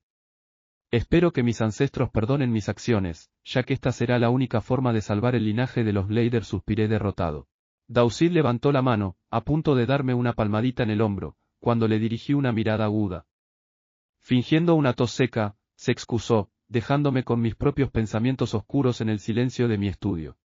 Espero que mis ancestros perdonen mis acciones, ya que esta será la única forma de salvar el linaje de los Glider, suspiré derrotado. Dausit levantó la mano, a punto de darme una palmadita en el hombro, cuando le dirigí una mirada aguda. Fingiendo una tos seca, se excusó, dejándome con mis propios pensamientos oscuros en el silencio de mi estudio.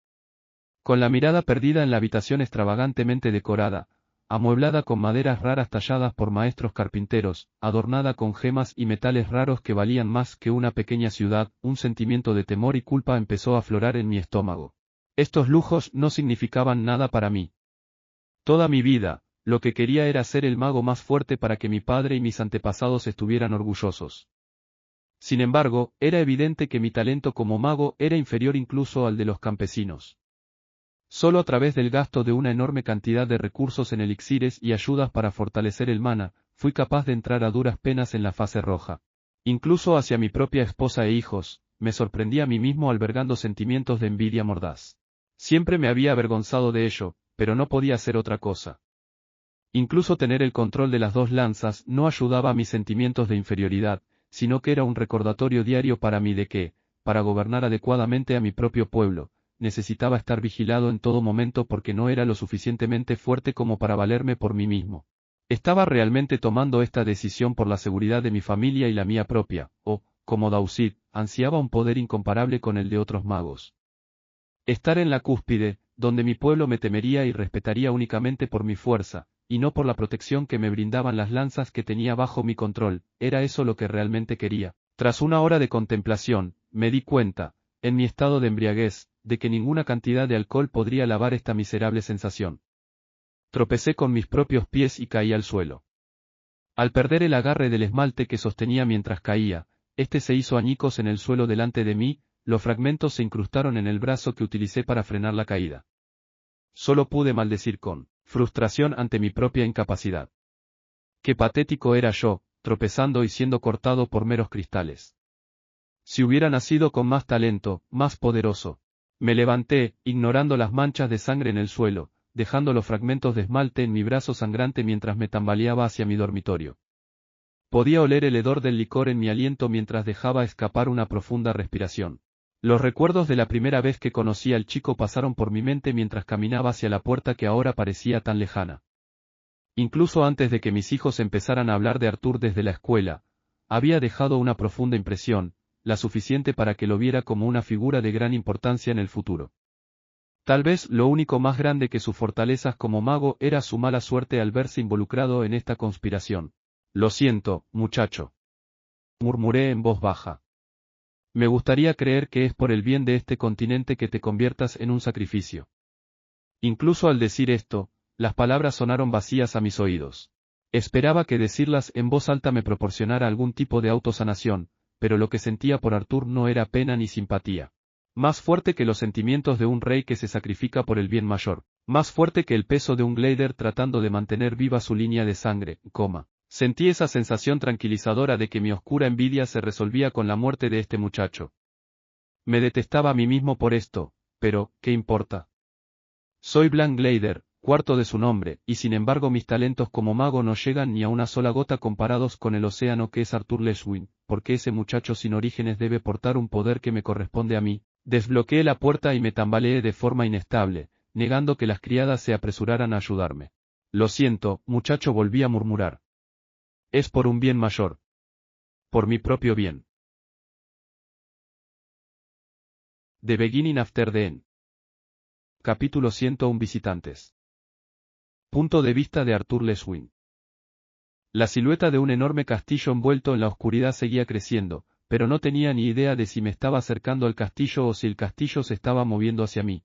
Con la mirada perdida en la habitación extravagantemente decorada, amueblada con maderas raras talladas por maestros carpinteros, adornada con gemas y metales raros que valían más que una pequeña ciudad, un sentimiento de temor y culpa empezó a aflorar en mi estómago. Estos lujos no significaban nada para mí. Toda mi vida, lo que quería era ser el mago más fuerte para que mi padre y mis antepasados estuvieran orgullosos. Sin embargo, era evidente que mi talento como mago era inferior incluso al de los campesinos. Solo a través del gasto de una enorme cantidad de recursos en elixires y ayudas para fortalecer el mana, fui capaz de entrar a duras penas en la fase roja. Incluso hacia mi propia esposa e hijos, me sorprendí a mí mismo albergando sentimientos de envidia mordaz. Siempre me había avergonzado de ello, pero no podía hacer otra cosa. Incluso tener el control de las dos lanzas no ayudaba a mis sentimientos de inferioridad, sino que era un recordatorio diario para mí de que, para gobernar adecuadamente a mi propio pueblo, necesitaba estar vigilado en todo momento porque no era lo suficientemente fuerte como para valerme por mí mismo. Estaba realmente tomando esta decisión por la seguridad de mi familia y la mía propia, o, como Dausit, ansiaba un poder incomparable con el de otros magos. Estar en la cúspide, donde mi pueblo me temería y respetaría únicamente por mi fuerza, y no por la protección que me brindaban las lanzas que tenía bajo mi control, era eso lo que realmente quería. Tras una hora de contemplación, me di cuenta, en mi estado de embriaguez, de que ninguna cantidad de alcohol podría lavar esta miserable sensación. Tropecé con mis propios pies y caí al suelo. Al perder el agarre del esmalte que sostenía mientras caía, este se hizo añicos en el suelo delante de mí, los fragmentos se incrustaron en el brazo que utilicé para frenar la caída. Solo pude maldecir con frustración ante mi propia incapacidad. Qué patético era yo, tropezando y siendo cortado por meros cristales. Si hubiera nacido con más talento, más poderoso. Me levanté, ignorando las manchas de sangre en el suelo, dejando los fragmentos de esmalte en mi brazo sangrante mientras me tambaleaba hacia mi dormitorio. Podía oler el hedor del licor en mi aliento mientras dejaba escapar una profunda respiración. Los recuerdos de la primera vez que conocí al chico pasaron por mi mente mientras caminaba hacia la puerta que ahora parecía tan lejana. Incluso antes de que mis hijos empezaran a hablar de Arthur desde la escuela, había dejado una profunda impresión, la suficiente para que lo viera como una figura de gran importancia en el futuro. Tal vez lo único más grande que sus fortalezas como mago era su mala suerte al verse involucrado en esta conspiración. Lo siento, muchacho. Murmuré en voz baja. Me gustaría creer que es por el bien de este continente que te conviertas en un sacrificio. Incluso al decir esto, las palabras sonaron vacías a mis oídos. Esperaba que decirlas en voz alta me proporcionara algún tipo de autosanación, pero lo que sentía por Arthur no era pena ni simpatía. Más fuerte que los sentimientos de un rey que se sacrifica por el bien mayor. Más fuerte que el peso de un glider tratando de mantener viva su línea de sangre, Sentí esa sensación tranquilizadora de que mi oscura envidia se resolvía con la muerte de este muchacho. Me detestaba a mí mismo por esto, pero, ¿qué importa? Soy Blanc Glider, cuarto de su nombre, y sin embargo mis talentos como mago no llegan ni a una sola gota comparados con el océano que es Arthur Leshwin, porque ese muchacho sin orígenes debe portar un poder que me corresponde a mí. Desbloqueé la puerta y me tambaleé de forma inestable, negando que las criadas se apresuraran a ayudarme. Lo siento, muchacho, volví a murmurar. Es por un bien mayor. Por mi propio bien. The Beginning After the End. Capítulo 101 Visitantes. Punto de vista de Arthur Leshwin. La silueta de un enorme castillo envuelto en la oscuridad seguía creciendo, pero no tenía ni idea de si me estaba acercando al castillo o si el castillo se estaba moviendo hacia mí.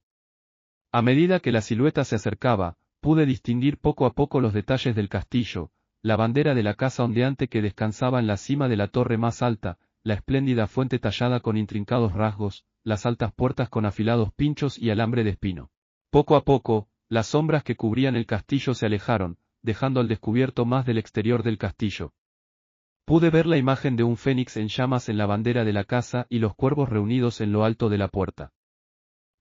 A medida que la silueta se acercaba, pude distinguir poco a poco los detalles del castillo, la bandera de la casa ondeante que descansaba en la cima de la torre más alta, la espléndida fuente tallada con intrincados rasgos, las altas puertas con afilados pinchos y alambre de espino. Poco a poco, las sombras que cubrían el castillo se alejaron, dejando al descubierto más del exterior del castillo. Pude ver la imagen de un fénix en llamas en la bandera de la casa y los cuervos reunidos en lo alto de la puerta.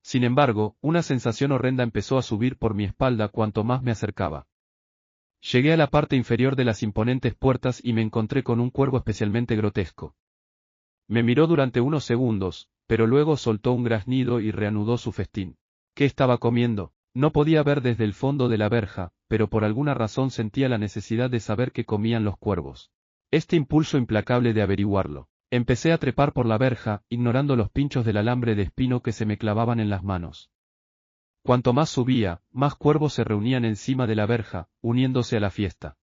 Sin embargo, una sensación horrenda empezó a subir por mi espalda cuanto más me acercaba. Llegué a la parte inferior de las imponentes puertas y me encontré con un cuervo especialmente grotesco. Me miró durante unos segundos, pero luego soltó un graznido y reanudó su festín. ¿Qué estaba comiendo? No podía ver desde el fondo de la verja, pero por alguna razón sentía la necesidad de saber qué comían los cuervos. Este impulso implacable de averiguarlo. Empecé a trepar por la verja, ignorando los pinchos del alambre de espino que se me clavaban en las manos. Cuanto más subía, más cuervos se reunían encima de la verja, uniéndose a la fiesta.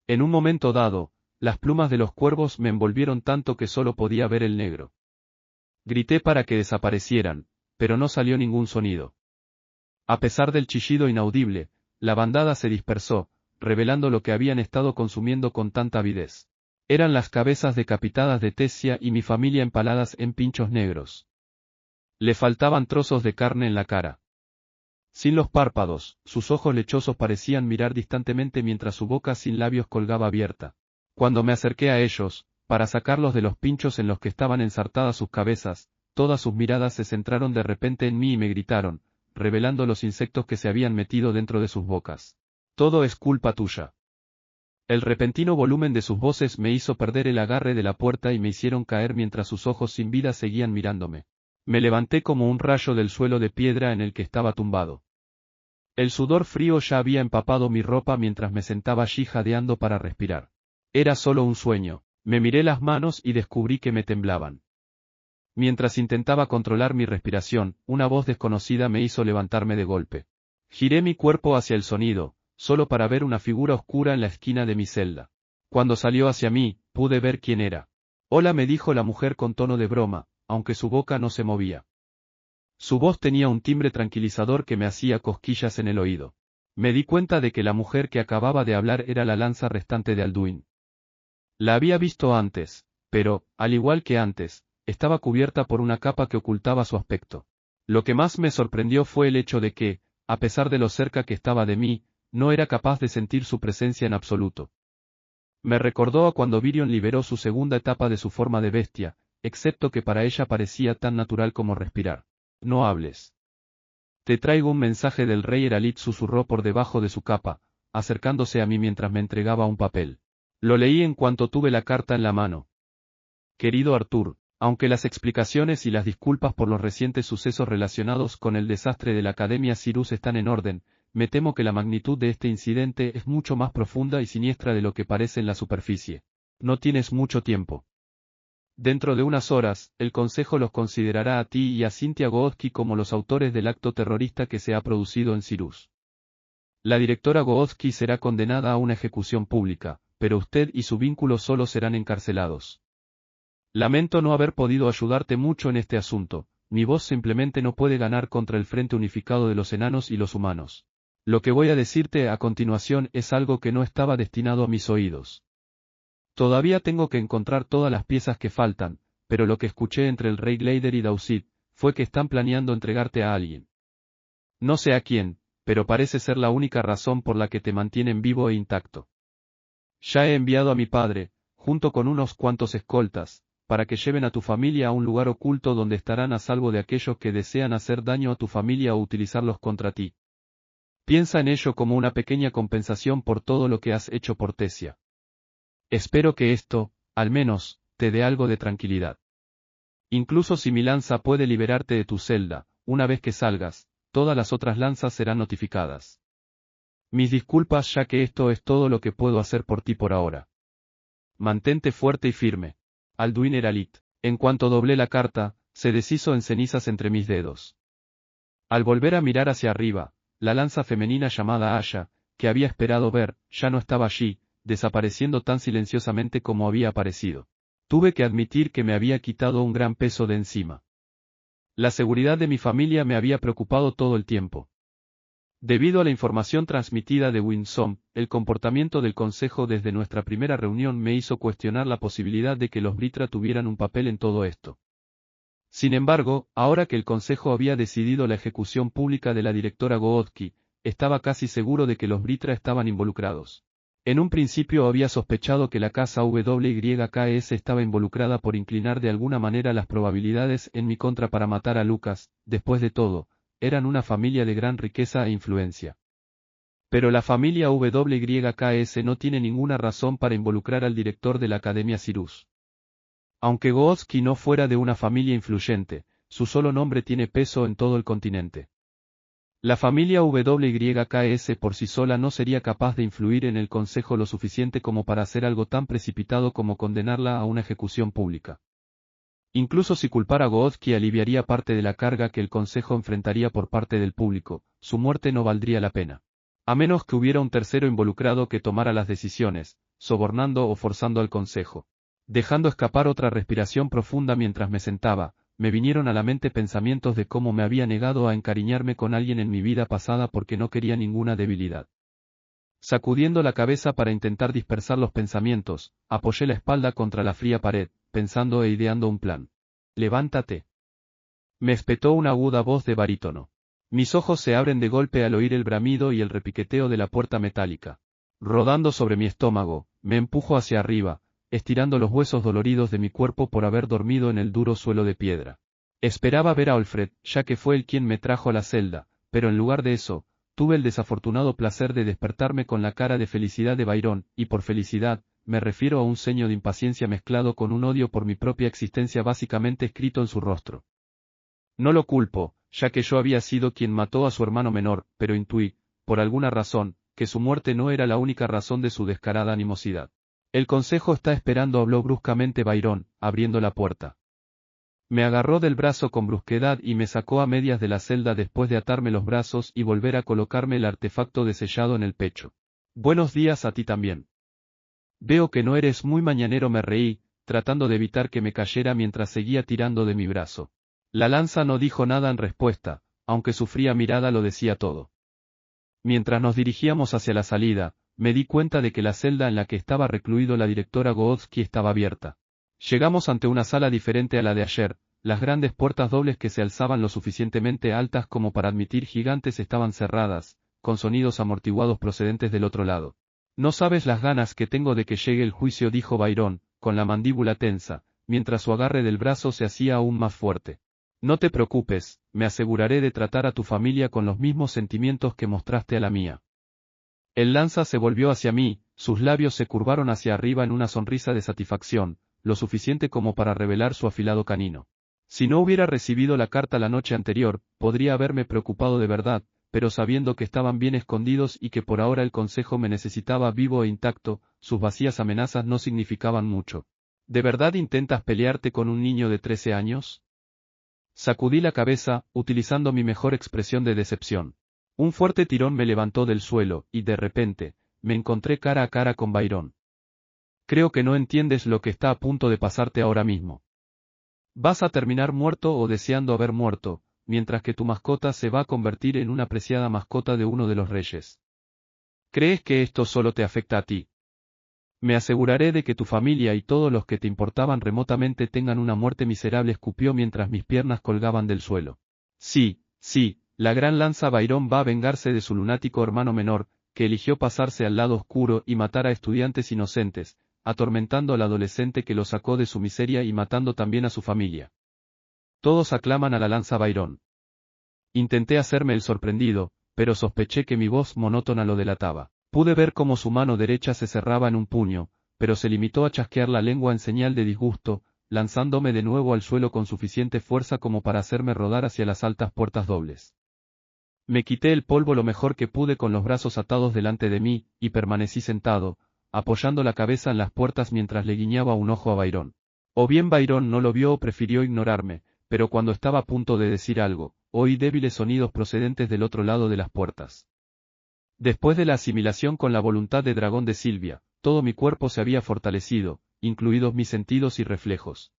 En un momento dado, las plumas de los cuervos me envolvieron tanto que solo podía ver el negro. Grité para que desaparecieran, pero no salió ningún sonido. A pesar del chillido inaudible, la bandada se dispersó, revelando lo que habían estado consumiendo con tanta avidez. Eran las cabezas decapitadas de Tessia y mi familia empaladas en pinchos negros. Le faltaban trozos de carne en la cara. Sin los párpados, sus ojos lechosos parecían mirar distantemente mientras su boca sin labios colgaba abierta. Cuando me acerqué a ellos, para sacarlos de los pinchos en los que estaban ensartadas sus cabezas, todas sus miradas se centraron de repente en mí y me gritaron, revelando los insectos que se habían metido dentro de sus bocas. Todo es culpa tuya. El repentino volumen de sus voces me hizo perder el agarre de la puerta y me hicieron caer mientras sus ojos sin vida seguían mirándome. Me levanté como un rayo del suelo de piedra en el que estaba tumbado. El sudor frío ya había empapado mi ropa mientras me sentaba allí jadeando para respirar. Era solo un sueño. Me miré las manos y descubrí que me temblaban. Mientras intentaba controlar mi respiración, una voz desconocida me hizo levantarme de golpe. Giré mi cuerpo hacia el sonido, solo para ver una figura oscura en la esquina de mi celda. Cuando salió hacia mí, pude ver quién era. Hola, me dijo la mujer con tono de broma, aunque su boca no se movía. Su voz tenía un timbre tranquilizador que me hacía cosquillas en el oído. Me di cuenta de que la mujer que acababa de hablar era la lanza restante de Alduin. La había visto antes, pero, al igual que antes, estaba cubierta por una capa que ocultaba su aspecto. Lo que más me sorprendió fue el hecho de que, a pesar de lo cerca que estaba de mí, no era capaz de sentir su presencia en absoluto. Me recordó a cuando Virion liberó su segunda etapa de su forma de bestia, excepto que para ella parecía tan natural como respirar. No hables. Te traigo un mensaje del rey Eralit, susurró por debajo de su capa, acercándose a mí mientras me entregaba un papel. Lo leí en cuanto tuve la carta en la mano. Querido Artur, aunque las explicaciones y las disculpas por los recientes sucesos relacionados con el desastre de la Academia Cyrus están en orden, me temo que la magnitud de este incidente es mucho más profunda y siniestra de lo que parece en la superficie. No tienes mucho tiempo. Dentro de unas horas, el Consejo los considerará a ti y a Cynthia Goodkey como los autores del acto terrorista que se ha producido en Cyrus. La directora Goodkey será condenada a una ejecución pública, pero usted y su vínculo solo serán encarcelados. Lamento no haber podido ayudarte mucho en este asunto, mi voz simplemente no puede ganar contra el Frente Unificado de los Enanos y los Humanos. Lo que voy a decirte a continuación es algo que no estaba destinado a mis oídos. Todavía tengo que encontrar todas las piezas que faltan, pero lo que escuché entre el rey Gleider y Dausid, fue que están planeando entregarte a alguien. No sé a quién, pero parece ser la única razón por la que te mantienen vivo e intacto. Ya he enviado a mi padre, junto con unos cuantos escoltas, para que lleven a tu familia a un lugar oculto donde estarán a salvo de aquellos que desean hacer daño a tu familia o utilizarlos contra ti. Piensa en ello como una pequeña compensación por todo lo que has hecho por Tesia. Espero que esto, al menos, te dé algo de tranquilidad. Incluso si mi lanza puede liberarte de tu celda, una vez que salgas, todas las otras lanzas serán notificadas. Mis disculpas, ya que esto es todo lo que puedo hacer por ti por ahora. Mantente fuerte y firme. Alduin Eralit. En cuanto doblé la carta, se deshizo en cenizas entre mis dedos. Al volver a mirar hacia arriba, la lanza femenina llamada Asha, que había esperado ver, ya no estaba allí, desapareciendo tan silenciosamente como había aparecido. Tuve que admitir que me había quitado un gran peso de encima. La seguridad de mi familia me había preocupado todo el tiempo. Debido a la información transmitida de Winsome, el comportamiento del Consejo desde nuestra primera reunión me hizo cuestionar la posibilidad de que los Britra tuvieran un papel en todo esto. Sin embargo, ahora que el Consejo había decidido la ejecución pública de la directora Goodkey, estaba casi seguro de que los Britra estaban involucrados. En un principio había sospechado que la casa WYKS estaba involucrada por inclinar de alguna manera las probabilidades en mi contra para matar a Lucas. Después de todo, eran una familia de gran riqueza e influencia. Pero la familia WYKS no tiene ninguna razón para involucrar al director de la Academia Cyrus. Aunque Goodkey no fuera de una familia influyente, su solo nombre tiene peso en todo el continente. La familia WYKS por sí sola no sería capaz de influir en el Consejo lo suficiente como para hacer algo tan precipitado como condenarla a una ejecución pública. Incluso si culpara a Goodkey aliviaría parte de la carga que el Consejo enfrentaría por parte del público, su muerte no valdría la pena. A menos que hubiera un tercero involucrado que tomara las decisiones, sobornando o forzando al Consejo. Dejando escapar otra respiración profunda mientras me sentaba, me vinieron a la mente pensamientos de cómo me había negado a encariñarme con alguien en mi vida pasada porque no quería ninguna debilidad. Sacudiendo la cabeza para intentar dispersar los pensamientos, apoyé la espalda contra la fría pared, pensando e ideando un plan. «Levántate», me espetó una aguda voz de barítono. Mis ojos se abren de golpe al oír el bramido y el repiqueteo de la puerta metálica. Rodando sobre mi estómago, me empujo hacia arriba, estirando los huesos doloridos de mi cuerpo por haber dormido en el duro suelo de piedra. Esperaba ver a Alfred, ya que fue él quien me trajo a la celda, pero en lugar de eso, tuve el desafortunado placer de despertarme con la cara de felicidad de Byron, y por felicidad, me refiero a un ceño de impaciencia mezclado con un odio por mi propia existencia básicamente escrito en su rostro. No lo culpo, ya que yo había sido quien mató a su hermano menor, pero intuí, por alguna razón, que su muerte no era la única razón de su descarada animosidad. El Consejo está esperando, habló bruscamente Byron, abriendo la puerta. Me agarró del brazo con brusquedad y me sacó a medias de la celda después de atarme los brazos y volver a colocarme el artefacto desellado en el pecho. Buenos días a ti también. Veo que no eres muy mañanero, me reí, tratando de evitar que me cayera mientras seguía tirando de mi brazo. La lanza no dijo nada en respuesta, aunque su fría mirada lo decía todo. Mientras nos dirigíamos hacia la salida, me di cuenta de que la celda en la que estaba recluido la directora Goodsky estaba abierta. Llegamos ante una sala diferente a la de ayer, las grandes puertas dobles que se alzaban lo suficientemente altas como para admitir gigantes estaban cerradas, con sonidos amortiguados procedentes del otro lado. No sabes las ganas que tengo de que llegue el juicio, dijo Byron, con la mandíbula tensa, mientras su agarre del brazo se hacía aún más fuerte. No te preocupes, me aseguraré de tratar a tu familia con los mismos sentimientos que mostraste a la mía. El lanza se volvió hacia mí, sus labios se curvaron hacia arriba en una sonrisa de satisfacción, lo suficiente como para revelar su afilado canino. Si no hubiera recibido la carta la noche anterior, podría haberme preocupado de verdad, pero sabiendo que estaban bien escondidos y que por ahora el consejo me necesitaba vivo e intacto, sus vacías amenazas no significaban mucho. ¿De verdad intentas pelearte con un niño de 13 años? Sacudí la cabeza, utilizando mi mejor expresión de decepción. Un fuerte tirón me levantó del suelo, y de repente, me encontré cara a cara con Byron. Creo que no entiendes lo que está a punto de pasarte ahora mismo. Vas a terminar muerto o deseando haber muerto, mientras que tu mascota se va a convertir en una preciada mascota de uno de los reyes. ¿Crees que esto solo te afecta a ti? Me aseguraré de que tu familia y todos los que te importaban remotamente tengan una muerte miserable, escupió mientras mis piernas colgaban del suelo. Sí, la gran lanza Byron va a vengarse de su lunático hermano menor, que eligió pasarse al lado oscuro y matar a estudiantes inocentes, atormentando al adolescente que lo sacó de su miseria y matando también a su familia. Todos aclaman a la lanza Byron. Intenté hacerme el sorprendido, pero sospeché que mi voz monótona lo delataba. Pude ver cómo su mano derecha se cerraba en un puño, pero se limitó a chasquear la lengua en señal de disgusto, lanzándome de nuevo al suelo con suficiente fuerza como para hacerme rodar hacia las altas puertas dobles. Me quité el polvo lo mejor que pude con los brazos atados delante de mí, y permanecí sentado, apoyando la cabeza en las puertas mientras le guiñaba un ojo a Byron. O bien Byron no lo vio o prefirió ignorarme, pero cuando estaba a punto de decir algo, oí débiles sonidos procedentes del otro lado de las puertas. Después de la asimilación con la voluntad de dragón de Silvia, todo mi cuerpo se había fortalecido, incluidos mis sentidos y reflejos.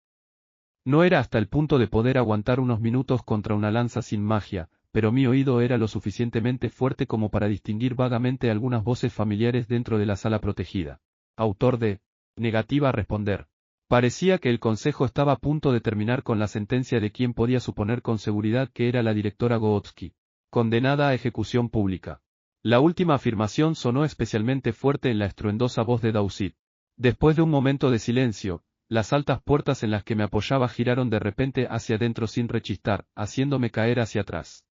No era hasta el punto de poder aguantar unos minutos contra una lanza sin magia, pero mi oído era lo suficientemente fuerte como para distinguir vagamente algunas voces familiares dentro de la sala protegida. Autor de negativa a responder. Parecía que el consejo estaba a punto de terminar con la sentencia de quien podía suponer con seguridad que era la directora Goodsky, condenada a ejecución pública. La última afirmación sonó especialmente fuerte en la estruendosa voz de Dawsith. Después de un momento de silencio, las altas puertas en las que me apoyaba giraron de repente hacia adentro sin rechistar, haciéndome caer hacia atrás.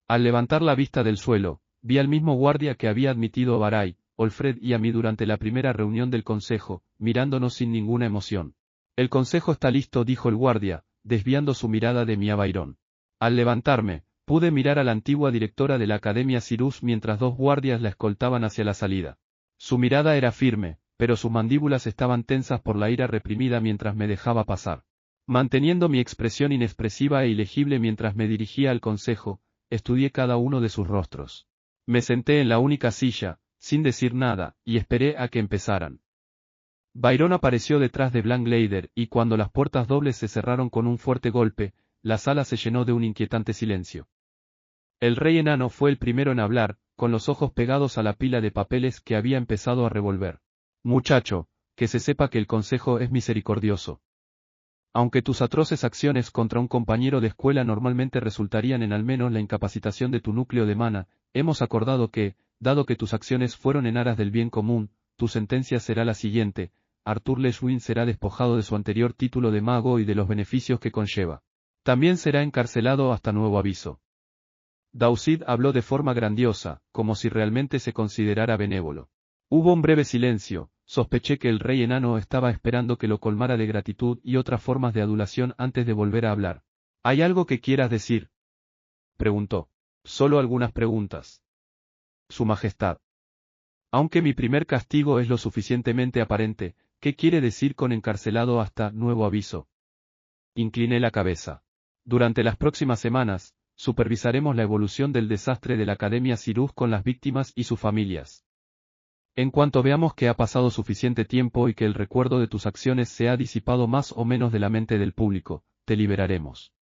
Al levantar la vista del suelo, vi al mismo guardia que había admitido a Barai, Alfred y a mí durante la primera reunión del consejo, mirándonos sin ninguna emoción. El consejo está listo, dijo el guardia, desviando su mirada de mí a Byron. Al levantarme, pude mirar a la antigua directora de la Academia Cyrus mientras dos guardias la escoltaban hacia la salida. Su mirada era firme, pero sus mandíbulas estaban tensas por la ira reprimida mientras me dejaba pasar. Manteniendo mi expresión inexpresiva e ilegible mientras me dirigía al consejo, estudié cada uno de sus rostros. Me senté en la única silla, sin decir nada, y esperé a que empezaran. Byron apareció detrás de Blanklader y cuando las puertas dobles se cerraron con un fuerte golpe, la sala se llenó de un inquietante silencio. El rey enano fue el primero en hablar, con los ojos pegados a la pila de papeles que había empezado a revolver. Muchacho, que se sepa que el consejo es misericordioso. Aunque tus atroces acciones contra un compañero de escuela normalmente resultarían en al menos la incapacitación de tu núcleo de mana, hemos acordado que, dado que tus acciones fueron en aras del bien común, tu sentencia será la siguiente: Arthur Leshwin será despojado de su anterior título de mago y de los beneficios que conlleva. También será encarcelado hasta nuevo aviso. Dawsith habló de forma grandiosa, como si realmente se considerara benévolo. Hubo un breve silencio. Sospeché que el rey enano estaba esperando que lo colmara de gratitud y otras formas de adulación antes de volver a hablar. ¿Hay algo que quieras decir?, preguntó. Solo algunas preguntas. Su Majestad. Aunque mi primer castigo es lo suficientemente aparente, ¿qué quiere decir con encarcelado hasta nuevo aviso? Incliné la cabeza. Durante las próximas semanas, supervisaremos la evolución del desastre de la Academia Cyrus con las víctimas y sus familias. En cuanto veamos que ha pasado suficiente tiempo y que el recuerdo de tus acciones se ha disipado más o menos de la mente del público, te liberaremos.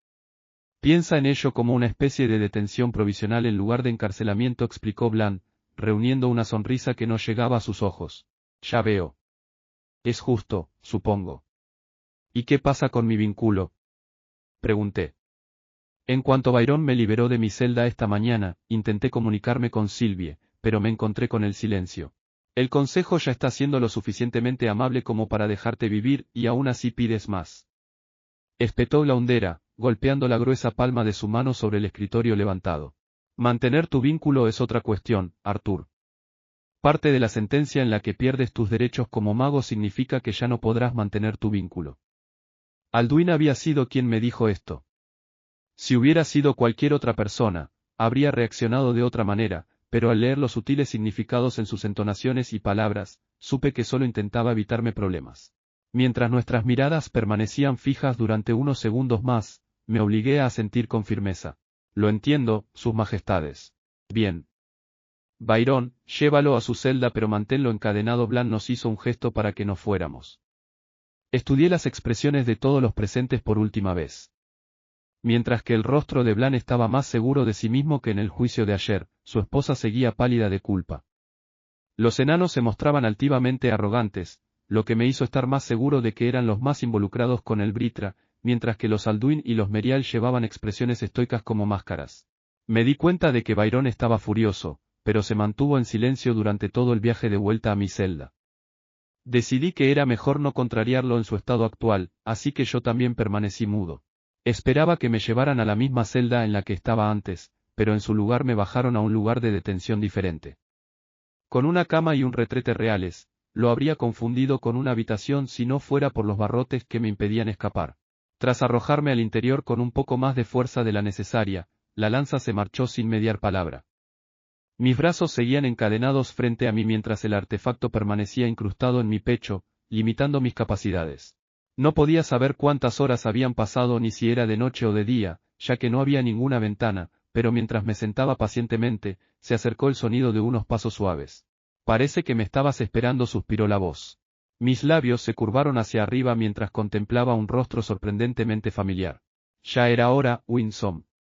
Piensa en ello como una especie de detención provisional en lugar de encarcelamiento, explicó Bland, reuniendo una sonrisa que no llegaba a sus ojos. Ya veo. Es justo, supongo. ¿Y qué pasa con mi vínculo? Pregunté. En cuanto Byron me liberó de mi celda esta mañana, intenté comunicarme con Sylvie, pero me encontré con el silencio. El consejo ya está siendo lo suficientemente amable como para dejarte vivir, y aún así pides más. Espetó la hondera, golpeando la gruesa palma de su mano sobre el escritorio levantado. Mantener tu vínculo es otra cuestión, Arthur. Parte de la sentencia en la que pierdes tus derechos como mago significa que ya no podrás mantener tu vínculo. Alduin había sido quien me dijo esto. Si hubiera sido cualquier otra persona, habría reaccionado de otra manera, pero al leer los sutiles significados en sus entonaciones y palabras, supe que solo intentaba evitarme problemas. Mientras nuestras miradas permanecían fijas durante unos segundos más, me obligué a asentir con firmeza. Lo entiendo, sus majestades. Bien. Byron, llévalo a su celda pero manténlo encadenado. Bland nos hizo un gesto para que nos fuéramos. Estudié las expresiones de todos los presentes por última vez. Mientras que el rostro de Bland estaba más seguro de sí mismo que en el juicio de ayer, su esposa seguía pálida de culpa. Los enanos se mostraban altivamente arrogantes, lo que me hizo estar más seguro de que eran los más involucrados con el Britra, mientras que los Alduin y los Merial llevaban expresiones estoicas como máscaras. Me di cuenta de que Byron estaba furioso, pero se mantuvo en silencio durante todo el viaje de vuelta a mi celda. Decidí que era mejor no contrariarlo en su estado actual, así que yo también permanecí mudo. Esperaba que me llevaran a la misma celda en la que estaba antes, pero en su lugar me bajaron a un lugar de detención diferente. Con una cama y un retrete reales, lo habría confundido con una habitación si no fuera por los barrotes que me impedían escapar. Tras arrojarme al interior con un poco más de fuerza de la necesaria, la lanza se marchó sin mediar palabra. Mis brazos seguían encadenados frente a mí mientras el artefacto permanecía incrustado en mi pecho, limitando mis capacidades. No podía saber cuántas horas habían pasado ni si era de noche o de día, ya que no había ninguna ventana, pero mientras me sentaba pacientemente, se acercó el sonido de unos pasos suaves. Parece que me estabas esperando, suspiró la voz. Mis labios se curvaron hacia arriba mientras contemplaba un rostro sorprendentemente familiar. Ya era hora, Winsome.